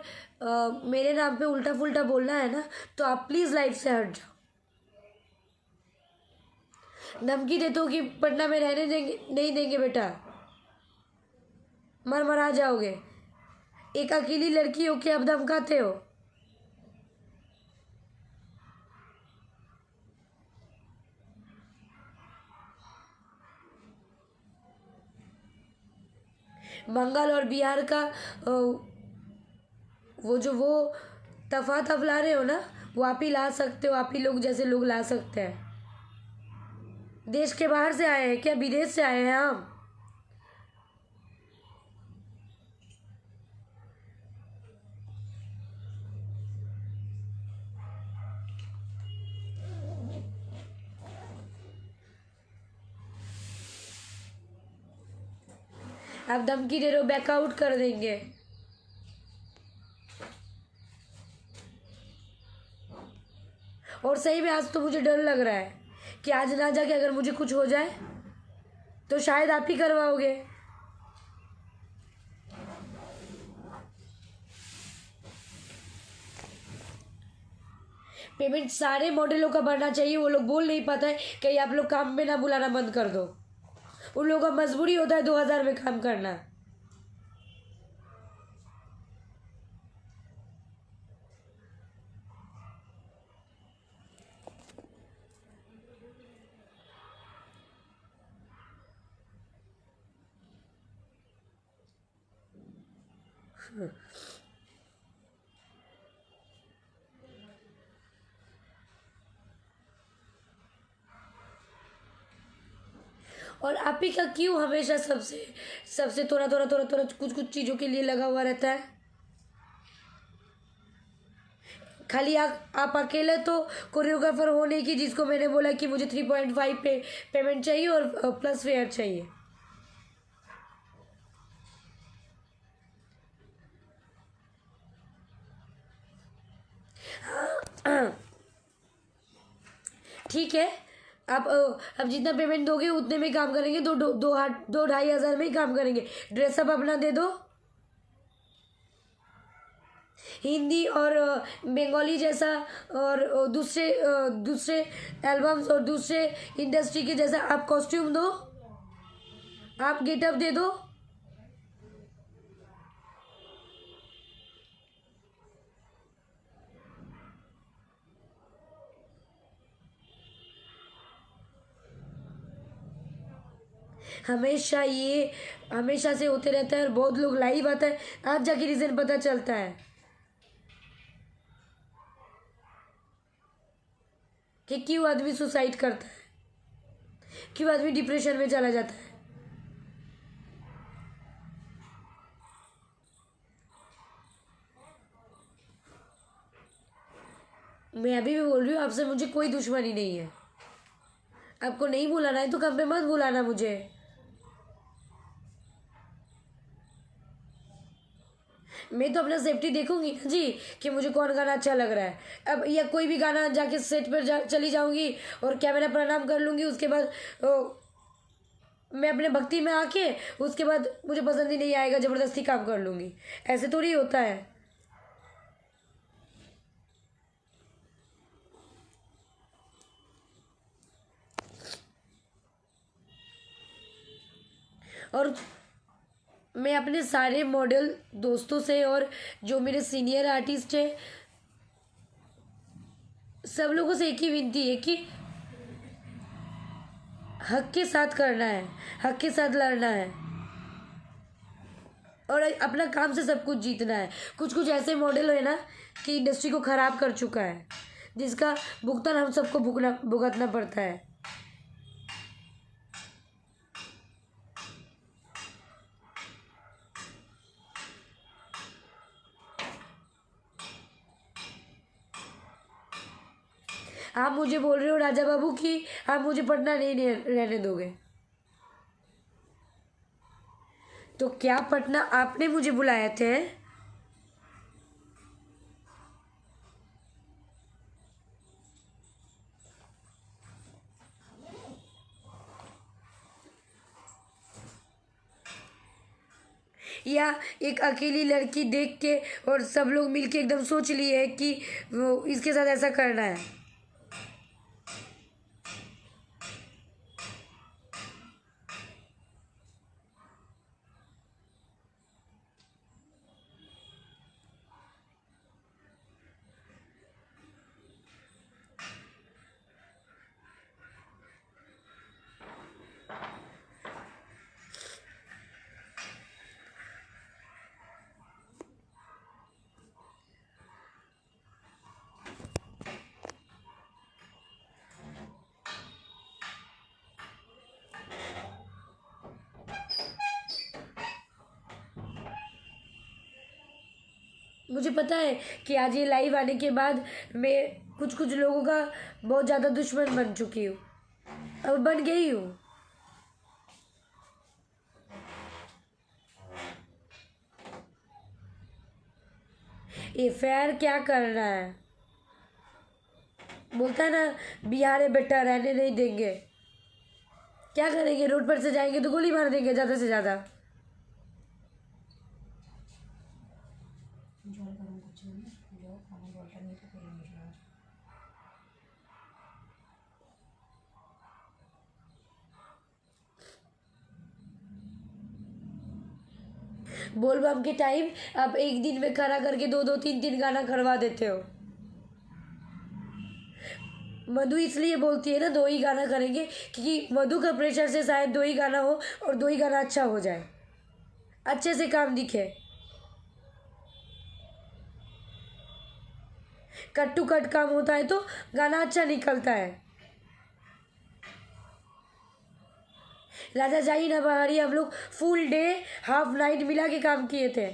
मेरे नाम पे उल्टा फुल्टा बोलना है ना, तो आप प्लीज़ लाइफ से हट जाओ। धमकी देते हो कि पटना में रहने देंगे, नहीं देंगे बेटा, मर मरा जाओगे। एक अकेली लड़की हो के अब धमकाते हो। बंगाल और बिहार का वो तफात आप ला रहे हो ना, वो आप ही ला सकते हो, आप ही लोग जैसे लोग ला सकते हैं। देश के बाहर से आए हैं क्या? विदेश से आए हैं हम? आप धमकी दे रहे हो, बैकआउट कर देंगे। और सही में आज तो मुझे डर लग रहा है कि आज ना जाके अगर मुझे कुछ हो जाए तो शायद आप ही करवाओगे। पेमेंट सारे मॉडलों का बढ़ना चाहिए। वो लोग बोल नहीं पाता है कहीं आप लोग काम में ना बुलाना बंद कर दो। उन लोगों का मजबूरी होता है 2000 में काम करना। और आप ही का क्यों हमेशा सबसे सबसे थोड़ा थोड़ा थोड़ा थोड़ा कुछ कुछ चीज़ों के लिए लगा हुआ रहता है? खाली आप अकेले तो कोरियोग्राफर होने की, जिसको मैंने बोला कि मुझे 3.5 पे पेमेंट चाहिए और प्लस फेयर चाहिए। ठीक है, आप अब जितना पेमेंट दोगे उतने में काम करेंगे। दो 2,500 में ही काम करेंगे। ड्रेसअप अपना दे दो। हिंदी और बंगाली जैसा और दूसरे दूसरे एल्बम्स और दूसरे इंडस्ट्री के जैसा आप कॉस्ट्यूम दो, आप गेटअप दे दो। हमेशा से होते रहता है और बहुत लोग लाइव आता है, आज जाके रीजन पता चलता है कि क्यों आदमी सुसाइड करता है, क्यों आदमी डिप्रेशन में चला जाता है। मैं अभी भी बोल रही हूँ आपसे, मुझे कोई दुश्मनी नहीं है। आपको नहीं बुलाना है तो कम पे मत बुलाना मुझे। मैं तो अपना सेफ्टी देखूंगी ना जी कि मुझे कौन गाना अच्छा लग रहा है। अब या कोई भी गाना जाके सेट पर चली जाऊंगी और कैमरा प्रणाम कर लूंगी, उसके बाद मैं अपने भक्ति में आके उसके बाद मुझे पसंद ही नहीं आएगा, जबरदस्ती काम कर लूंगी। ऐसे थोड़ी होता है। और मैं अपने सारे मॉडल दोस्तों से और जो मेरे सीनियर आर्टिस्ट हैं सब लोगों से एक ही विनती है कि हक के साथ करना है, हक के साथ लड़ना है और अपना काम से सब कुछ जीतना है। कुछ कुछ ऐसे मॉडल है ना कि इंडस्ट्री को खराब कर चुका है, जिसका भुगतान हम सबको भुगतना पड़ता है। आप मुझे बोल रहे हो राजा बाबू कि आप मुझे पटना नहीं रहने दोगे, तो क्या पटना आपने मुझे बुलाए थे? या एक अकेली लड़की देख के और सब लोग मिलके एकदम सोच लिए है कि वो इसके साथ ऐसा करना है? मुझे पता है कि आज ये लाइव आने के बाद मैं कुछ कुछ लोगों का बहुत ज़्यादा दुश्मन बन चुकी हूँ, अब बन गई हूँ। ये फेयर क्या करना है? बोलता है ना, बिहार है बेटा, रहने नहीं देंगे। क्या करेंगे, रोड पर से जाएंगे तो गोली मार देंगे ज़्यादा से ज़्यादा। बोल बम के टाइम आप एक दिन में करा करके दो दो तीन तीन गाना करवा देते हो। मधु इसलिए बोलती है ना दो ही गाना करेंगे, क्योंकि मधु का प्रेशर से शायद दो ही गाना हो और दो ही गाना अच्छा हो जाए, अच्छे से काम दिखे। कट टू कट काम होता है तो गाना अच्छा निकलता है। राजा जाई ना बहारी हम लोग फुल डे हाफ नाइट मिला के काम किए थे।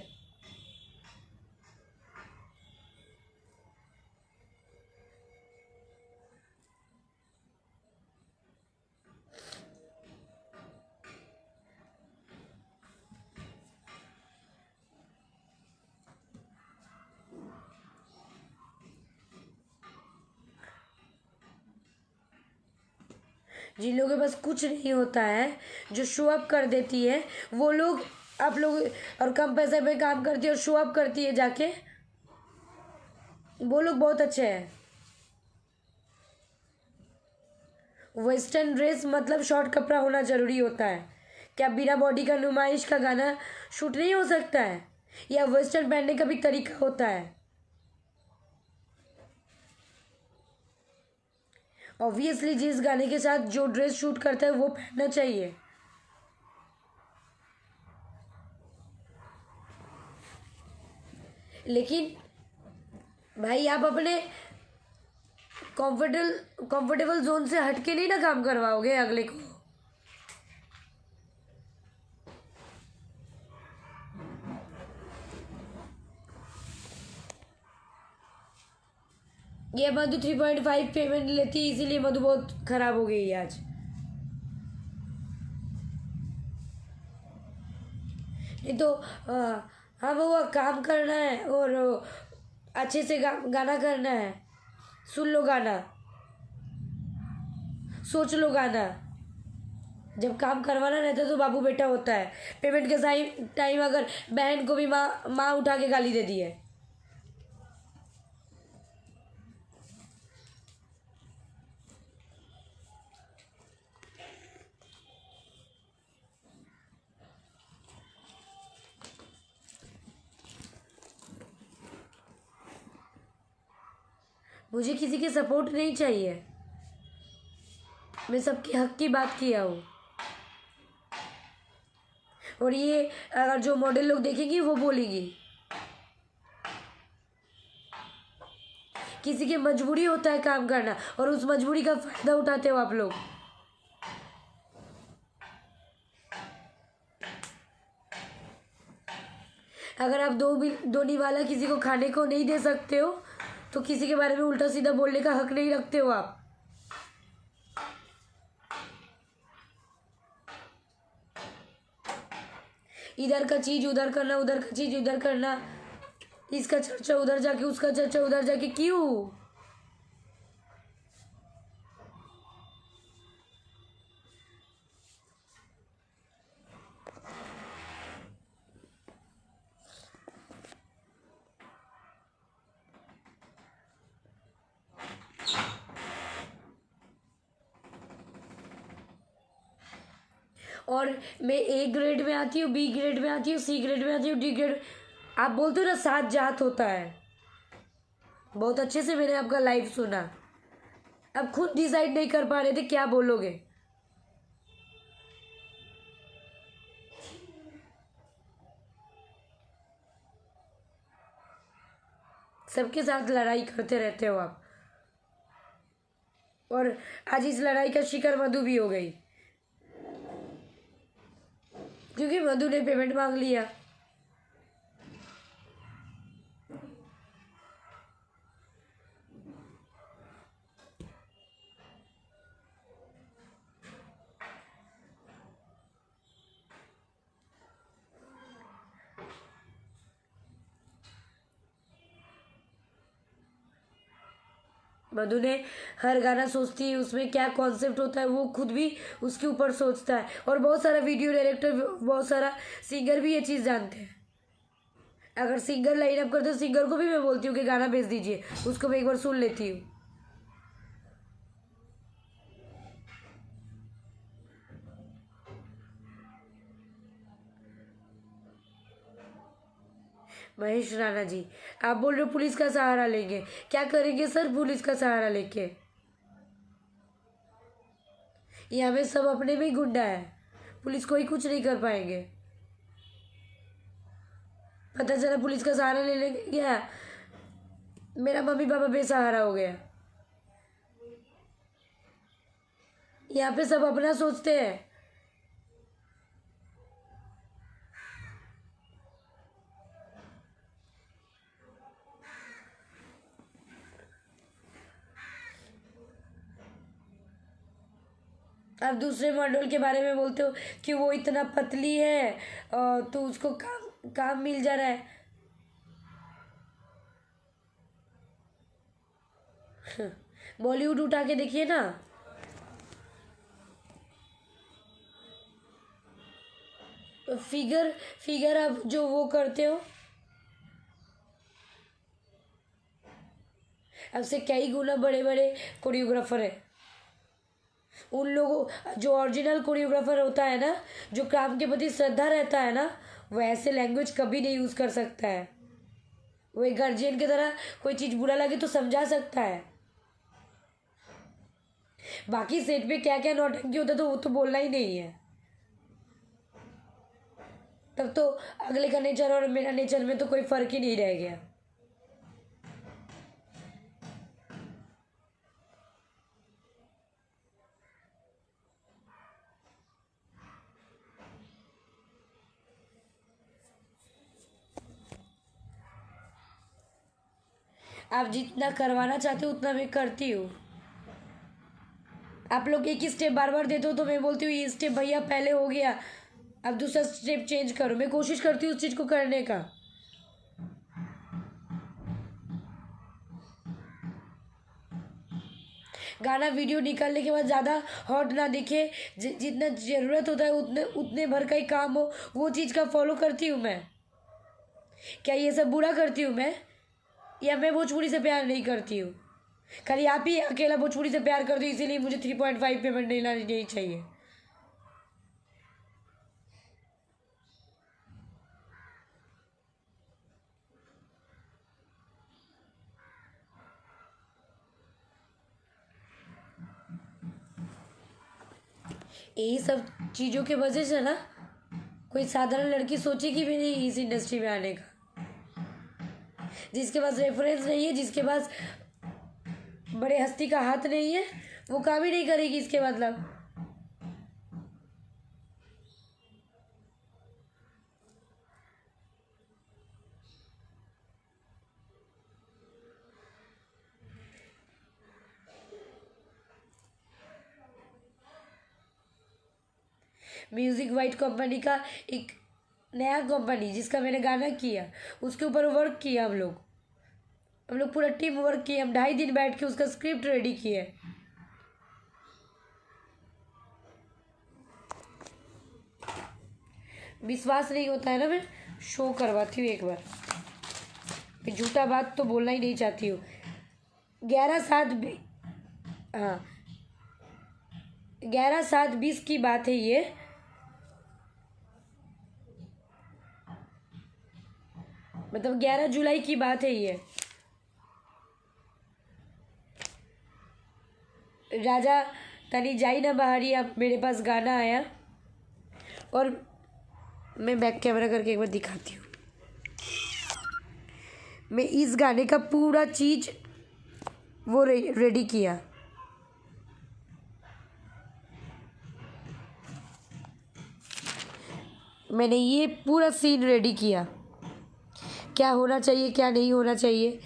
जिन लोगों के पास कुछ नहीं होता है, जो शो अप कर देती है, वो लोग, आप लोग, और कम पैसे में काम करती है और शो अप करती है जाके, वो लोग बहुत अच्छे हैं। वेस्टर्न ड्रेस मतलब शॉर्ट कपड़ा होना ज़रूरी होता है। क्या बिना बॉडी का नुमाइश का गाना शूट नहीं हो सकता है? या वेस्टर्न पहनने का भी तरीका होता है। ऑब्वियसली जिस गाने के साथ जो ड्रेस शूट करता है वो पहनना चाहिए। लेकिन भाई आप अपने कंफर्टेबल जोन से हट के नहीं ना काम करवाओगे अगले को। ये मधु 3.5 पेमेंट लेती है, इसीलिए मधु बहुत खराब हो गई है आज। नहीं तो हाँ वो काम करना है और अच्छे से गाना करना है। सुन लो गाना, सोच लो गाना। जब काम करवाना रहता है तो बाबू बेटा होता है। पेमेंट के टाइम अगर बहन को भी माँ माँ उठा के गाली दे दी है। मुझे किसी के सपोर्ट नहीं चाहिए, मैं सबके हक की बात किया हूँ। और ये अगर जो मॉडल लोग देखेंगी वो बोलेगी, किसी की मजबूरी होता है काम करना और उस मजबूरी का फायदा उठाते हो आप लोग। अगर आप दो निवाला किसी को खाने को नहीं दे सकते हो तो किसी के बारे में उल्टा सीधा बोलने का हक नहीं रखते हो आप। इधर का चीज उधर करना, उधर का चीज उधर करना, इसका चर्चा उधर जाके उसका चर्चा उधर जाके, क्यों? और मैं ए ग्रेड में आती हूँ, बी ग्रेड में आती हूँ, सी ग्रेड में आती हूँ, डी ग्रेड। आप बोलते हो ना 7 जात होता है। बहुत अच्छे से मैंने आपका लाइव सुना। अब खुद डिसाइड नहीं कर पा रहे थे क्या बोलोगे। सबके साथ लड़ाई करते रहते हो आप, और आज इस लड़ाई का शिकार मधु भी हो गई, क्योंकि मधु ने पेमेंट मांग लिया। मधु ने हर गाना सोचती है उसमें क्या कॉन्सेप्ट होता है, वो खुद भी उसके ऊपर सोचता है। और बहुत सारा वीडियो डायरेक्टर, बहुत सारा सिंगर भी ये चीज़ जानते हैं। अगर सिंगर लाइन अप करते तो सिंगर को भी मैं बोलती हूँ कि गाना भेज दीजिए, उसको मैं एक बार सुन लेती हूँ। महेश राणा जी, आप बोल रहे हो पुलिस का सहारा लेंगे, क्या करेंगे सर पुलिस का सहारा लेके? यहाँ में सब अपने में ही गुंडा है, पुलिस कोई कुछ नहीं कर पाएंगे। पता चला पुलिस का सहारा लेने गया, मेरा मम्मी पापा बेसहारा हो गया। यहाँ पे सब अपना सोचते हैं। आप दूसरे मॉडल के बारे में बोलते हो कि वो इतना पतली है तो उसको काम काम मिल जा रहा है। बॉलीवुड उठा के देखिए ना, फिगर फिगर आप जो वो करते हो, आपसे कई गुना बड़े बड़े कोरियोग्राफर है। उन लोगों जो ओरिजिनल कोरियोग्राफर होता है ना, जो काम के प्रति श्रद्धा रहता है ना, वो ऐसे लैंग्वेज कभी नहीं यूज़ कर सकता है। वो एक गार्जियन की तरह कोई चीज़ बुरा लगे तो समझा सकता है। बाकी सेट पे क्या क्या नौटंकी होता है तो वो तो बोलना ही नहीं है। तब तो अगले का नेचर और मेरा नेचर में तो कोई फर्क ही नहीं रह गया। आप जितना करवाना चाहते हो उतना मैं करती हूँ। आप लोग एक ही स्टेप बार बार देते हो तो मैं बोलती हूँ ये स्टेप भैया पहले हो गया, अब दूसरा स्टेप चेंज करो। मैं कोशिश करती हूँ उस चीज़ को करने का। गाना वीडियो निकालने के बाद ज़्यादा हॉट ना दिखे, जितना ज़रूरत होता है उतने उतने भर का ही काम हो, वो चीज़ का फॉलो करती हूँ मैं। क्या ये सब बुरा करती हूँ मैं, या मैं भोजपुरी से प्यार नहीं करती हूँ? खाली आप ही अकेला भोजपुरी से प्यार करती हूँ इसीलिए मुझे 3.5 पेमेंट नहीं चाहिए। यही सब चीज़ों के वजह से ना कोई साधारण लड़की सोचेगी भी नहीं इस इंडस्ट्री में आने का। जिसके पास रेफरेंस नहीं है, जिसके पास बड़े हस्ती का हाथ नहीं है, वो काम ही नहीं करेगी इसके मतलब। म्यूजिक वाइट कंपनी का एक नया कंपनी जिसका मैंने गाना किया, उसके ऊपर वर्क किया हम लोग पूरा टीम वर्क किया। हम 2.5 दिन बैठ के उसका स्क्रिप्ट रेडी किए। विश्वास नहीं होता है ना, मैं शो करवाती हूँ एक बार। मैं झूठा बात तो बोलना ही नहीं चाहती हूँ। 11/7 हाँ 11/7/20 की बात है ये। मतलब 11 जुलाई की बात है ये। राजा तनी जाई ना बहारी, अब मेरे पास गाना आया और मैं बैक कैमरा करके एक बार दिखाती हूँ। मैं इस गाने का पूरा चीज़ वो रेडी किया। मैंने ये पूरा सीन रेडी किया, क्या होना चाहिए क्या नहीं होना चाहिए।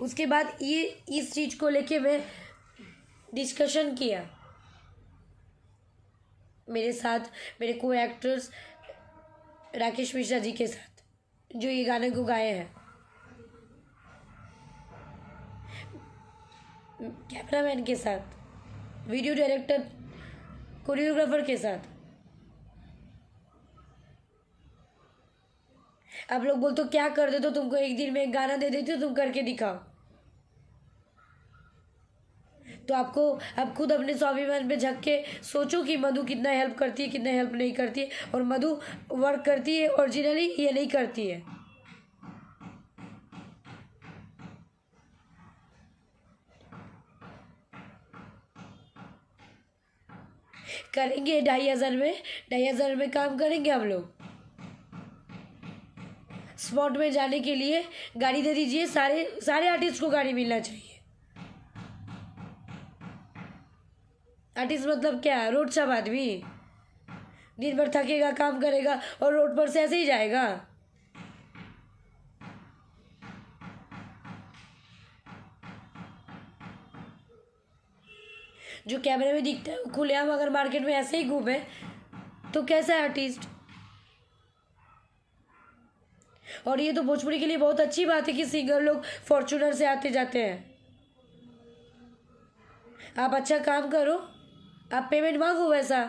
उसके बाद ये इस चीज़ को लेके मैं डिस्कशन किया मेरे साथ, मेरे को एक्टर्स राकेश मिश्रा जी के साथ। जो ये गाने को गाए हैं, कैमरामैन के साथ, वीडियो डायरेक्टर, कोरियोग्राफर के साथ। आप लोग बोलते हो क्या कर दे, तो तुमको एक दिन में एक गाना दे देती हो, तुम करके दिखाओ। तो आपको, आप खुद अपने स्वाभिमान पे झक के सोचो कि मधु कितना हेल्प करती है, कितना हेल्प नहीं करती है, और मधु वर्क करती है ओरिजिनली, ये नहीं करती है। करेंगे 2,500 में, 2,500 में काम करेंगे हम लोग। स्पॉट में जाने के लिए गाड़ी दे दीजिए, सारे सारे आर्टिस्ट को गाड़ी मिलना चाहिए। आर्टिस्ट मतलब क्या, रोड छाप आदमी, दिन भर थकेगा, काम करेगा और रोड पर से ऐसे ही जाएगा। जो कैमरे में दिखता है खुलेआम अगर मार्केट में ऐसे ही घूमे तो कैसा है आर्टिस्ट। और ये तो भोजपुरी के लिए बहुत अच्छी बात है कि सिंगर लोग फॉर्च्यूनर से आते जाते हैं। आप अच्छा काम करो, आप पेमेंट मांगो वैसा।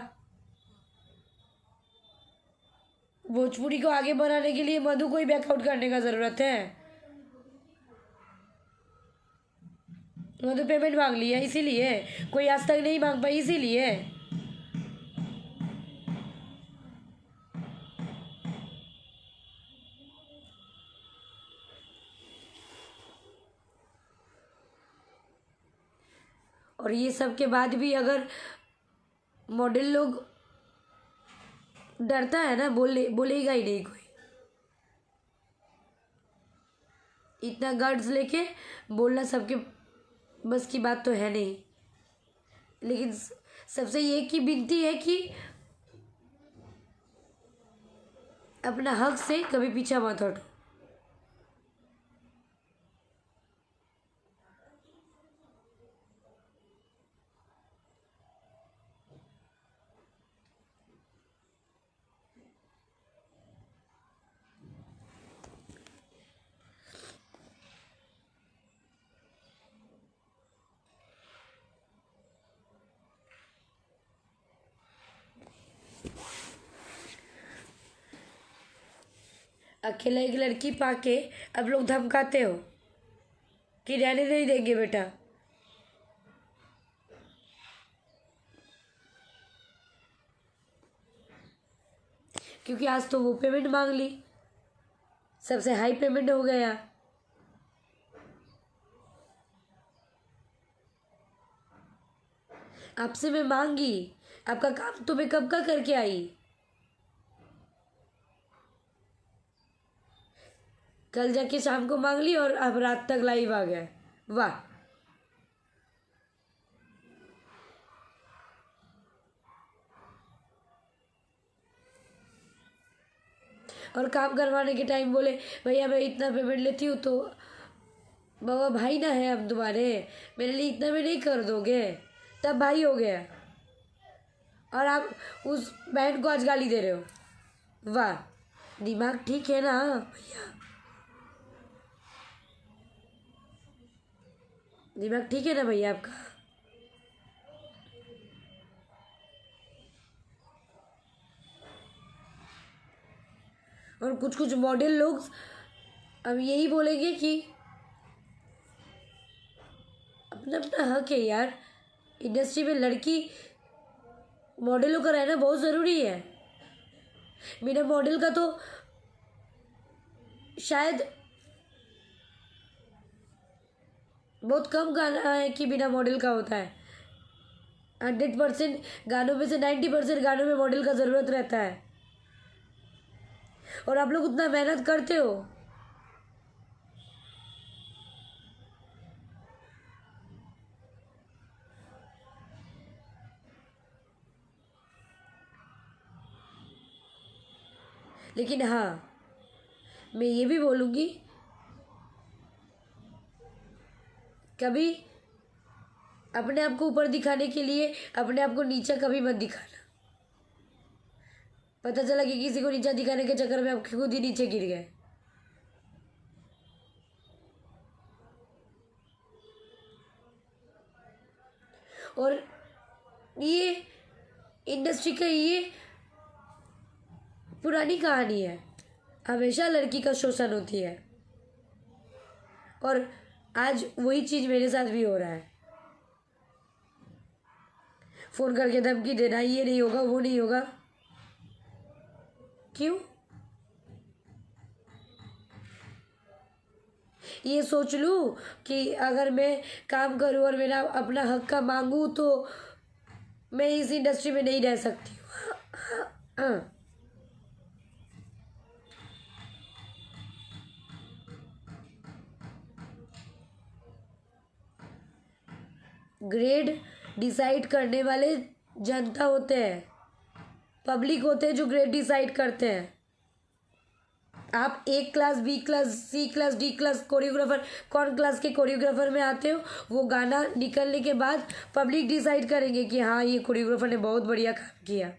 भोजपुरी को आगे बढ़ाने के लिए मधु को ही बैकआउट करने का ज़रूरत है। मधु पेमेंट मांग लिया इसीलिए, कोई आज तक नहीं मांग पाई इसीलिए। और ये सब के बाद भी अगर मॉडल लोग डरता है ना, बोलेगा ही नहीं कोई। इतना गार्ड्स लेके बोलना सबके बस की बात तो है नहीं। लेकिन सबसे ये की विनती है कि अपना हक से कभी पीछा मत हटो। अकेला एक लड़की पाके अब लोग धमकाते हो कि रहने नहीं देंगे बेटा। क्योंकि आज तो वो पेमेंट मांग ली, सबसे हाई पेमेंट हो गया। आपसे मैं मांगी, आपका काम तो मैं कब का करके आई। कल जाके शाम को मांग ली और अब रात तक लाइव आ गया। वाह। और काम करवाने के टाइम बोले भैया मैं इतना पेमेंट लेती हूँ, तो बाबा भाई ना है हम तुम्हारे, मेरे लिए इतना में नहीं कर दोगे, तब भाई हो गया। और आप उस बहन को आज गाली दे रहे हो। वाह, दिमाग ठीक है ना भैया, दिमाग ठीक है ना भैया आपका। और कुछ कुछ मॉडल लोग अब यही बोलेंगे कि अपना अपना हक है यार, इंडस्ट्री में लड़की मॉडलों का रहना बहुत ज़रूरी है। बिना मॉडल का तो शायद बहुत कम गाना है कि बिना मॉडल का होता है। 100% गानों में से 90% गानों में मॉडल का ज़रूरत रहता है। और आप लोग उतना मेहनत करते हो। लेकिन हाँ, मैं ये भी बोलूँगी, कभी अपने आप को ऊपर दिखाने के लिए अपने आप को नीचा कभी मत दिखाना। पता चला कि किसी को नीचा दिखाने के चक्कर में आप खुद ही नीचे गिर गए। और ये इंडस्ट्री का ये पुरानी कहानी है, हमेशा लड़की का शोषण होती है। और आज वही चीज़ मेरे साथ भी हो रहा है। फ़ोन करके धमकी देना, ये नहीं होगा वो नहीं होगा। क्यों? ये सोच लूँ कि अगर मैं काम करूँ और मेरा अपना हक का मांगूँ तो मैं इस इंडस्ट्री में नहीं रह सकती हूँ। हाँ, ग्रेड डिसाइड करने वाले जनता होते हैं, पब्लिक होते हैं जो ग्रेड डिसाइड करते हैं। आप ए क्लास, बी क्लास, सी क्लास, डी क्लास कोरियोग्राफर, कौन क्लास के कोरियोग्राफर में आते हो, वो गाना निकलने के बाद पब्लिक डिसाइड करेंगे कि हाँ ये कोरियोग्राफर ने बहुत बढ़िया काम किया।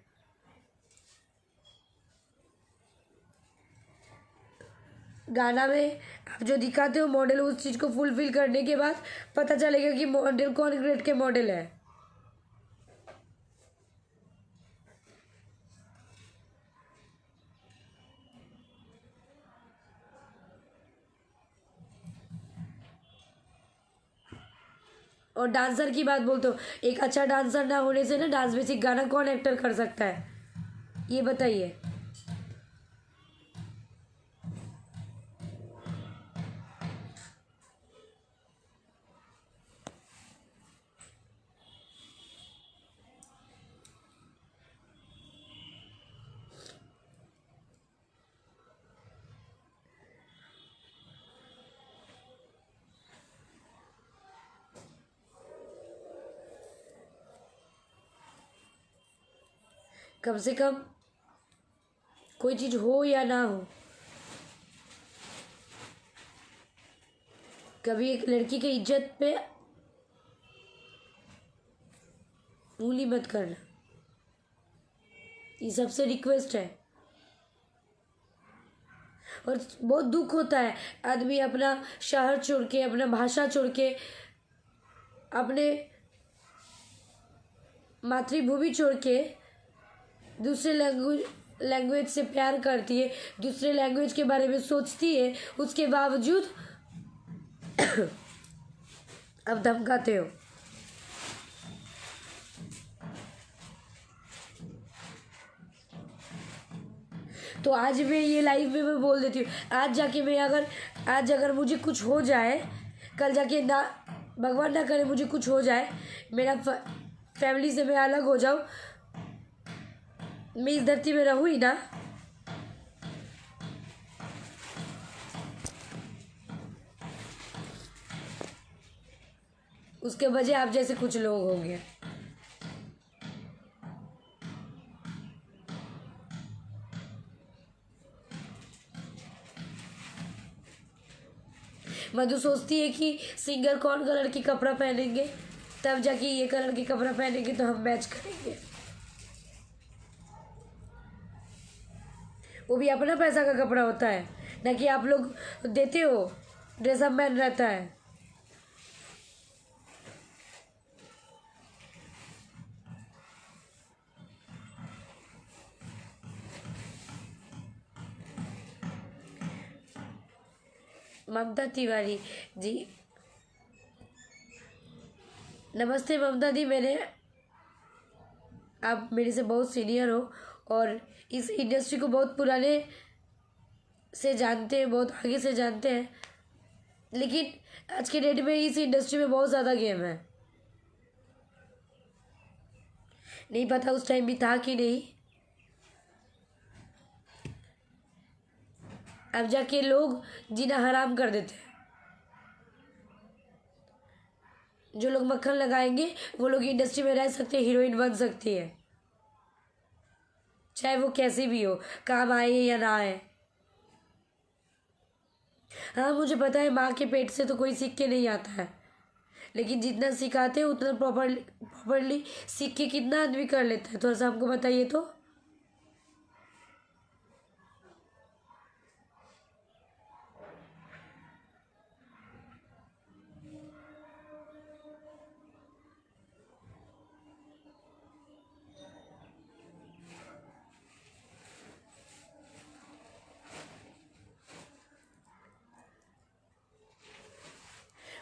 गाना में आप जो दिखाते हो मॉडल, उस चीज़ को फुलफिल करने के बाद पता चलेगा कि मॉडल कौन ग्रेड के मॉडल है। और डांसर की बात बोलते हो, एक अच्छा डांसर ना होने से ना डांस बेसिक गाना कौन एक्टर कर सकता है, ये बताइए। कम से कम कोई चीज़ हो या ना हो, कभी एक लड़की की इज्जत पे उंगली मत करना, ये सबसे रिक्वेस्ट है। और बहुत दुख होता है, आदमी अपना शहर छोड़ के, अपना भाषा छोड़ के, अपने मातृभूमि छोड़ के दूसरे लैंग्वेज से प्यार करती है, दूसरे लैंग्वेज के बारे में सोचती है, उसके बावजूद अब धमकाते हो। तो आज मैं ये लाइव में मैं बोल देती हूँ, आज अगर मुझे कुछ हो जाए, कल जाके ना, भगवान ना करे मुझे कुछ हो जाए, मेरा फैमिली से मैं अलग हो जाऊँ, मैं इस धरती में रहूँ ही ना, उसके वजह आप जैसे कुछ लोग होंगे। मधु सोचती है कि सिंगर कौन कलर की कपड़ा पहनेंगे, तब जाके ये कलर की कपड़ा पहनेंगे तो हम मैच करेंगे। वो भी अपना पैसा का कपड़ा होता है, ना कि आप लोग देते हो, ड्रेसअप मैन रहता है। ममता तिवारी जी, नमस्ते ममता दी। आप मेरे से बहुत सीनियर हो और इस इंडस्ट्री को बहुत पुराने से जानते हैं, बहुत आगे से जानते हैं, लेकिन आज के डेट में इस इंडस्ट्री में बहुत ज़्यादा गेम है। नहीं पता उस टाइम भी था कि नहीं, अब जाके लोग जीना हराम कर देते हैं। जो लोग मक्खन लगाएंगे वो लोग इंडस्ट्री में रह सकते हैं, हीरोइन बन सकती है, चाहे वो कैसी भी हो, काम आए या ना आए। हाँ मुझे पता है, माँ के पेट से तो कोई सीख के नहीं आता है, लेकिन जितना सिखाते हैं उतना प्रॉपरली सीख के कितना आदमी कर लेता है, थोड़ा सा हमको बताइए तो।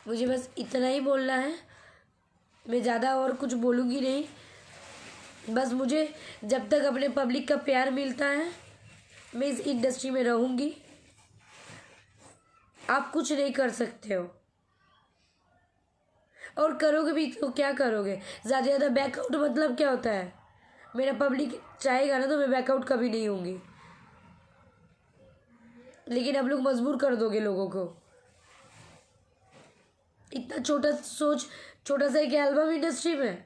मुझे बस इतना ही बोलना है, मैं ज़्यादा और कुछ बोलूँगी नहीं। बस मुझे जब तक अपने पब्लिक का प्यार मिलता है मैं इस इंडस्ट्री में रहूँगी। आप कुछ नहीं कर सकते हो, और करोगे भी तो क्या करोगे? ज़्यादा से ज़्यादा बैकआउट मतलब क्या होता है? मेरा पब्लिक चाहेगा ना तो मैं बैकआउट कभी नहीं होंगी, लेकिन आप लोग मजबूर कर दोगे लोगों को। इतना छोटा सा एक एल्बम इंडस्ट्री में,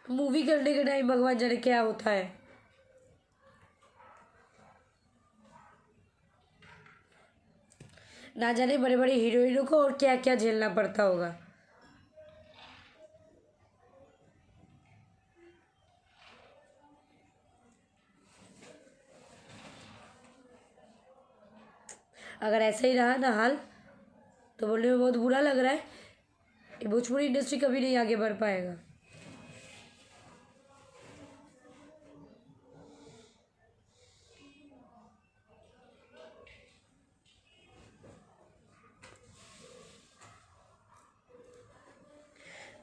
मूवी करने के टाइम भगवान जाने क्या होता है। ना जाने बड़े बड़े हीरोइनों को और क्या क्या झेलना पड़ता होगा। अगर ऐसा ही रहा ना हाल तो बोलने में बहुत बुरा लग रहा है, ये भोजपुरी इंडस्ट्री कभी नहीं आगे बढ़ पाएगा।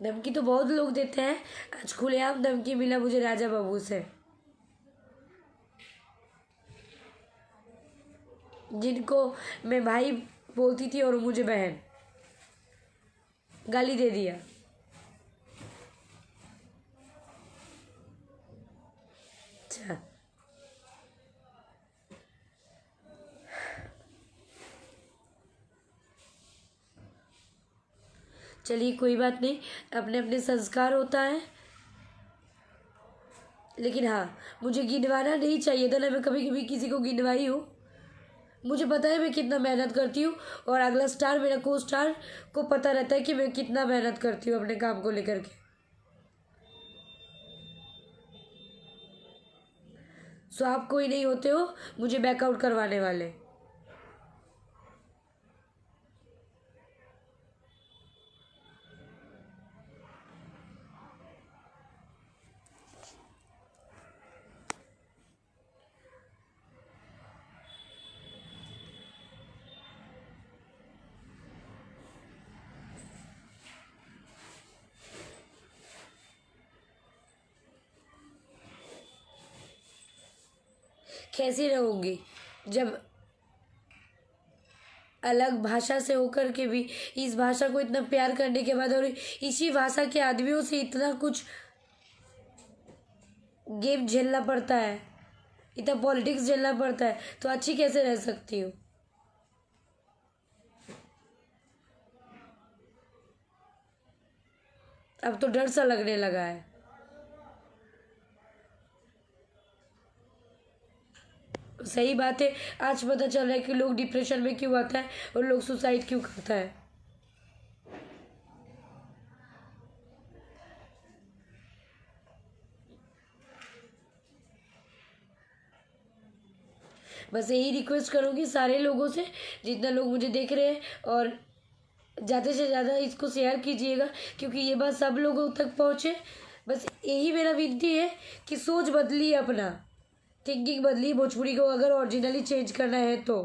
धमकी तो बहुत लोग देते हैं, आज खुलेआम धमकी मिला मुझे राजा बाबू से, जिनको मैं भाई बोलती थी और मुझे बहन, गाली दे दिया। अच्छा, चलिए कोई बात नहीं, अपने अपने संस्कार होता है। लेकिन हाँ, मुझे गिनवाना नहीं चाहिए था ना, मैं कभी कभी किसी को गिनवाई हूँ। मुझे पता है मैं कितना मेहनत करती हूँ, और अगला स्टार मेरा को स्टार को पता रहता है कि मैं कितना मेहनत करती हूँ अपने काम को लेकर के। सो आप कोई नहीं होते हो मुझे बैकआउट करवाने वाले। कैसी रहूँगी जब अलग भाषा से होकर के भी इस भाषा को इतना प्यार करने के बाद और इसी भाषा के आदमियों से इतना कुछ गेम झेलना पड़ता है, इतना पॉलिटिक्स झेलना पड़ता है, तो अच्छी कैसे रह सकती हूँ? अब तो डर सा लगने लगा है। सही बात है, आज पता चल रहा है कि लोग डिप्रेशन में क्यों आता है और लोग सुसाइड क्यों करता है। बस यही रिक्वेस्ट करूँगी सारे लोगों से, जितना लोग मुझे देख रहे हैं, और ज़्यादा से ज़्यादा इसको शेयर कीजिएगा क्योंकि ये बात सब लोगों तक पहुँचे। बस यही मेरा विनती है कि सोच बदलिए, अपना थिंकिंग बदलिए, भोजपुरी को अगर ओरिजिनली चेंज करना है तो।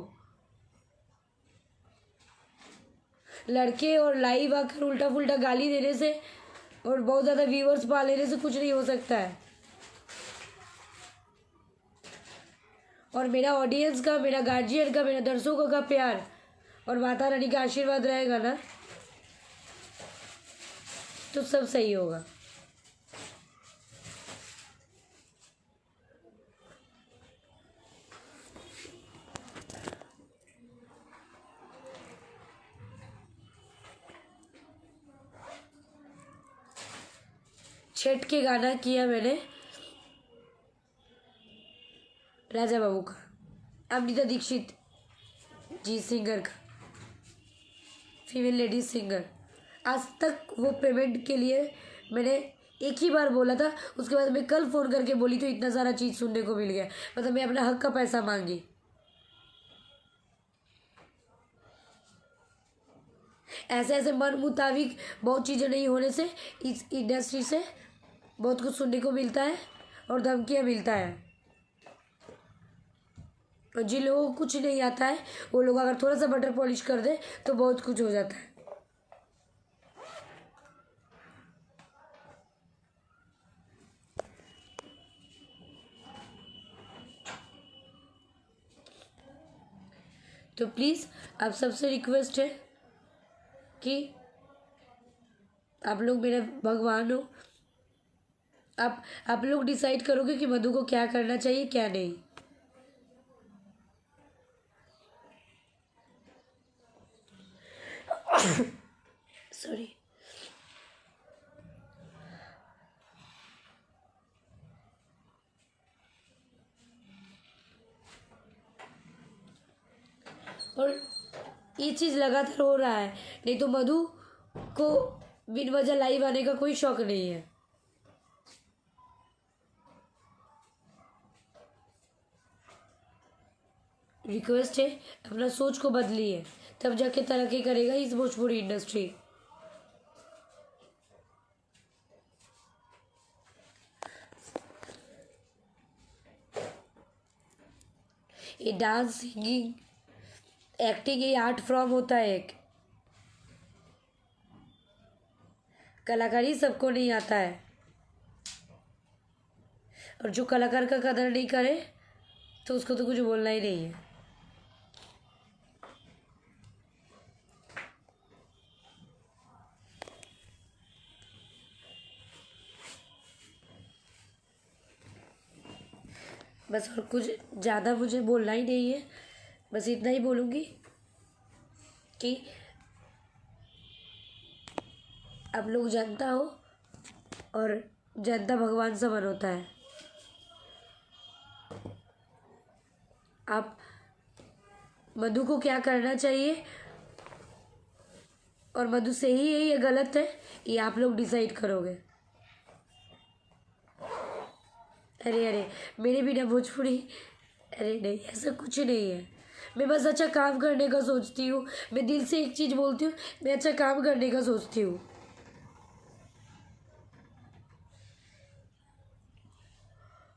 लड़के और लाइव आकर उल्टा पुल्टा गाली देने से और बहुत ज़्यादा व्यूअर्स पा लेने से कुछ नहीं हो सकता है। और मेरा ऑडियंस का, मेरा गार्जियन का, मेरा दर्शकों का प्यार और माता रानी का आशीर्वाद रहेगा ना तो सब सही होगा। छठ के गाना किया मैंने राजा बाबू का, अमृता दीक्षित जी सिंगर का, फीमेल लेडीज सिंगर। आज तक वो पेमेंट के लिए मैंने एक ही बार बोला था, उसके बाद मैं कल फ़ोन करके बोली तो इतना सारा चीज़ सुनने को मिल गया, मतलब मैं अपना हक का पैसा मांगी। ऐसे ऐसे मन मुताबिक बहुत चीज़ें नहीं होने से इस इंडस्ट्री से बहुत कुछ सुनने को मिलता है और धमकियाँ मिलता है। और जिन लोगों को कुछ नहीं आता है वो लोग अगर थोड़ा सा बटर पॉलिश कर दे तो बहुत कुछ हो जाता है। तो प्लीज़ आप सबसे रिक्वेस्ट है कि आप लोग मेरे भगवान हो। आप लोग डिसाइड करोगे कि मधु को क्या करना चाहिए क्या नहीं। सॉरी। और ये चीज़ लगातार हो रहा है, नहीं तो मधु को बिन वजह लाइव आने का कोई शौक नहीं है। रिक्वेस्ट है अपना सोच को बदलिए, तब जाके तरक्की करेगा इस भोजपुरी इंडस्ट्री। ये डांस, सिंगिंग, एक्टिंग, ये आर्ट फॉर्म होता है एक। कलाकारी सबको नहीं आता है, और जो कलाकार का कदर नहीं करे तो उसको तो कुछ बोलना ही नहीं है। बस और कुछ ज़्यादा मुझे बोलना ही नहीं है, बस इतना ही बोलूँगी कि आप लोग जनता हो और जनता भगवान समान होता है। आप मधु को क्या करना चाहिए और मधु सही है या गलत है, ये आप लोग डिसाइड करोगे। अरे अरे, मेरे बिना भोजपुरी, अरे नहीं, ऐसा कुछ नहीं है। मैं बस अच्छा काम करने का सोचती हूँ। मैं दिल से एक चीज़ बोलती हूँ, मैं अच्छा काम करने का सोचती हूँ।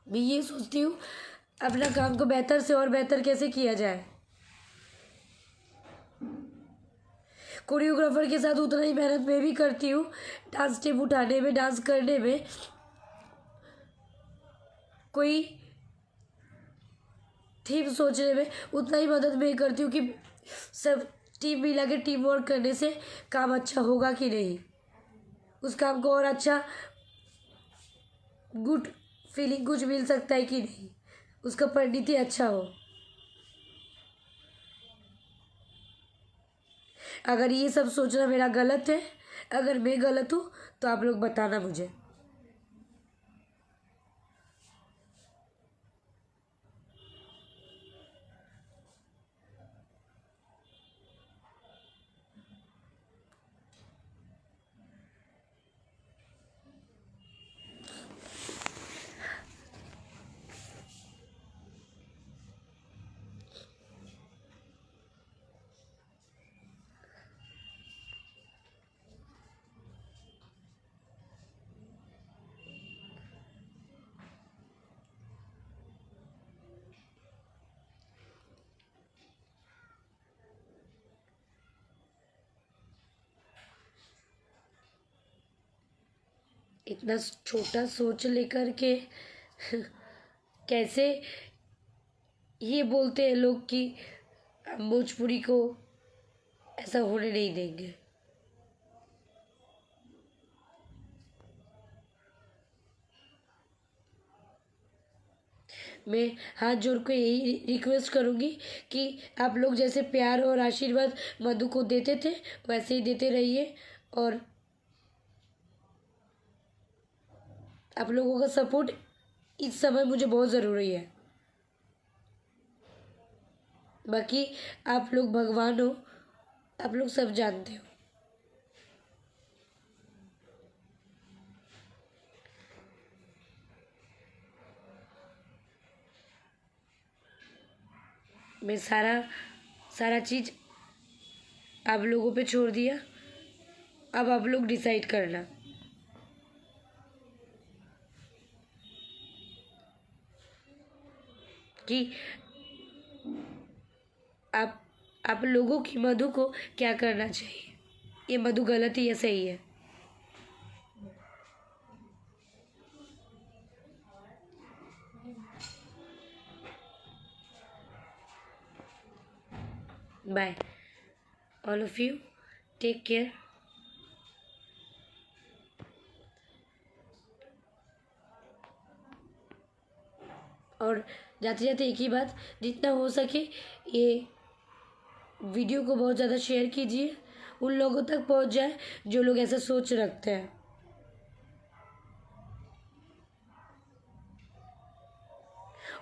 मैं ये सोचती हूँ अपना काम को बेहतर से और बेहतर कैसे किया जाए। कोरियोग्राफर के साथ उतना ही मेहनत मैं भी करती हूँ, डांस स्टेप उठाने में, डांस करने में। कोई थीम सोचने में उतना ही मदद मैं करती हूँ कि सब टीम मिला के टीम वर्क करने से काम अच्छा होगा कि नहीं, उस काम को और अच्छा गुड फीलिंग कुछ मिल सकता है कि नहीं, उसका परिणति अच्छा हो। अगर ये सब सोचना मेरा गलत है, अगर मैं गलत हूँ तो आप लोग बताना मुझे। इतना छोटा सोच लेकर के कैसे ये बोलते हैं लोग कि हम भोजपुरी को ऐसा होने नहीं देंगे। मैं हाथ जोड़ के यही रिक्वेस्ट करूँगी कि आप लोग जैसे प्यार और आशीर्वाद मधु को देते थे वैसे ही देते रहिए, और आप लोगों का सपोर्ट इस समय मुझे बहुत ज़रूरी है। बाकी आप लोग भगवान हो, आप लोग सब जानते हो। मैं सारा सारा चीज़ आप लोगों पे छोड़ दिया, अब आप लोग डिसाइड करना। कि आप आप लोगों की मधु को क्या करना चाहिए, ये मधु गलत है या सही है। Bye all of you, take care. और जाते जाते एक ही बात, जितना हो सके ये वीडियो को बहुत ज़्यादा शेयर कीजिए, उन लोगों तक पहुंच जाए जो लोग ऐसा सोच रखते हैं।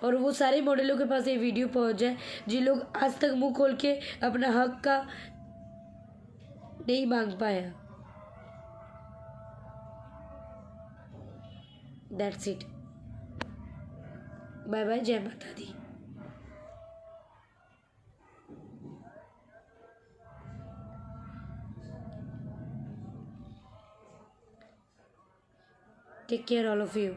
और वो सारे मॉडलों के पास ये वीडियो पहुंच जाए जिन लोग आज तक मुंह खोल के अपना हक का नहीं मांग पाया। That's it. बाय बाय, जय माता दी। Take care all of you.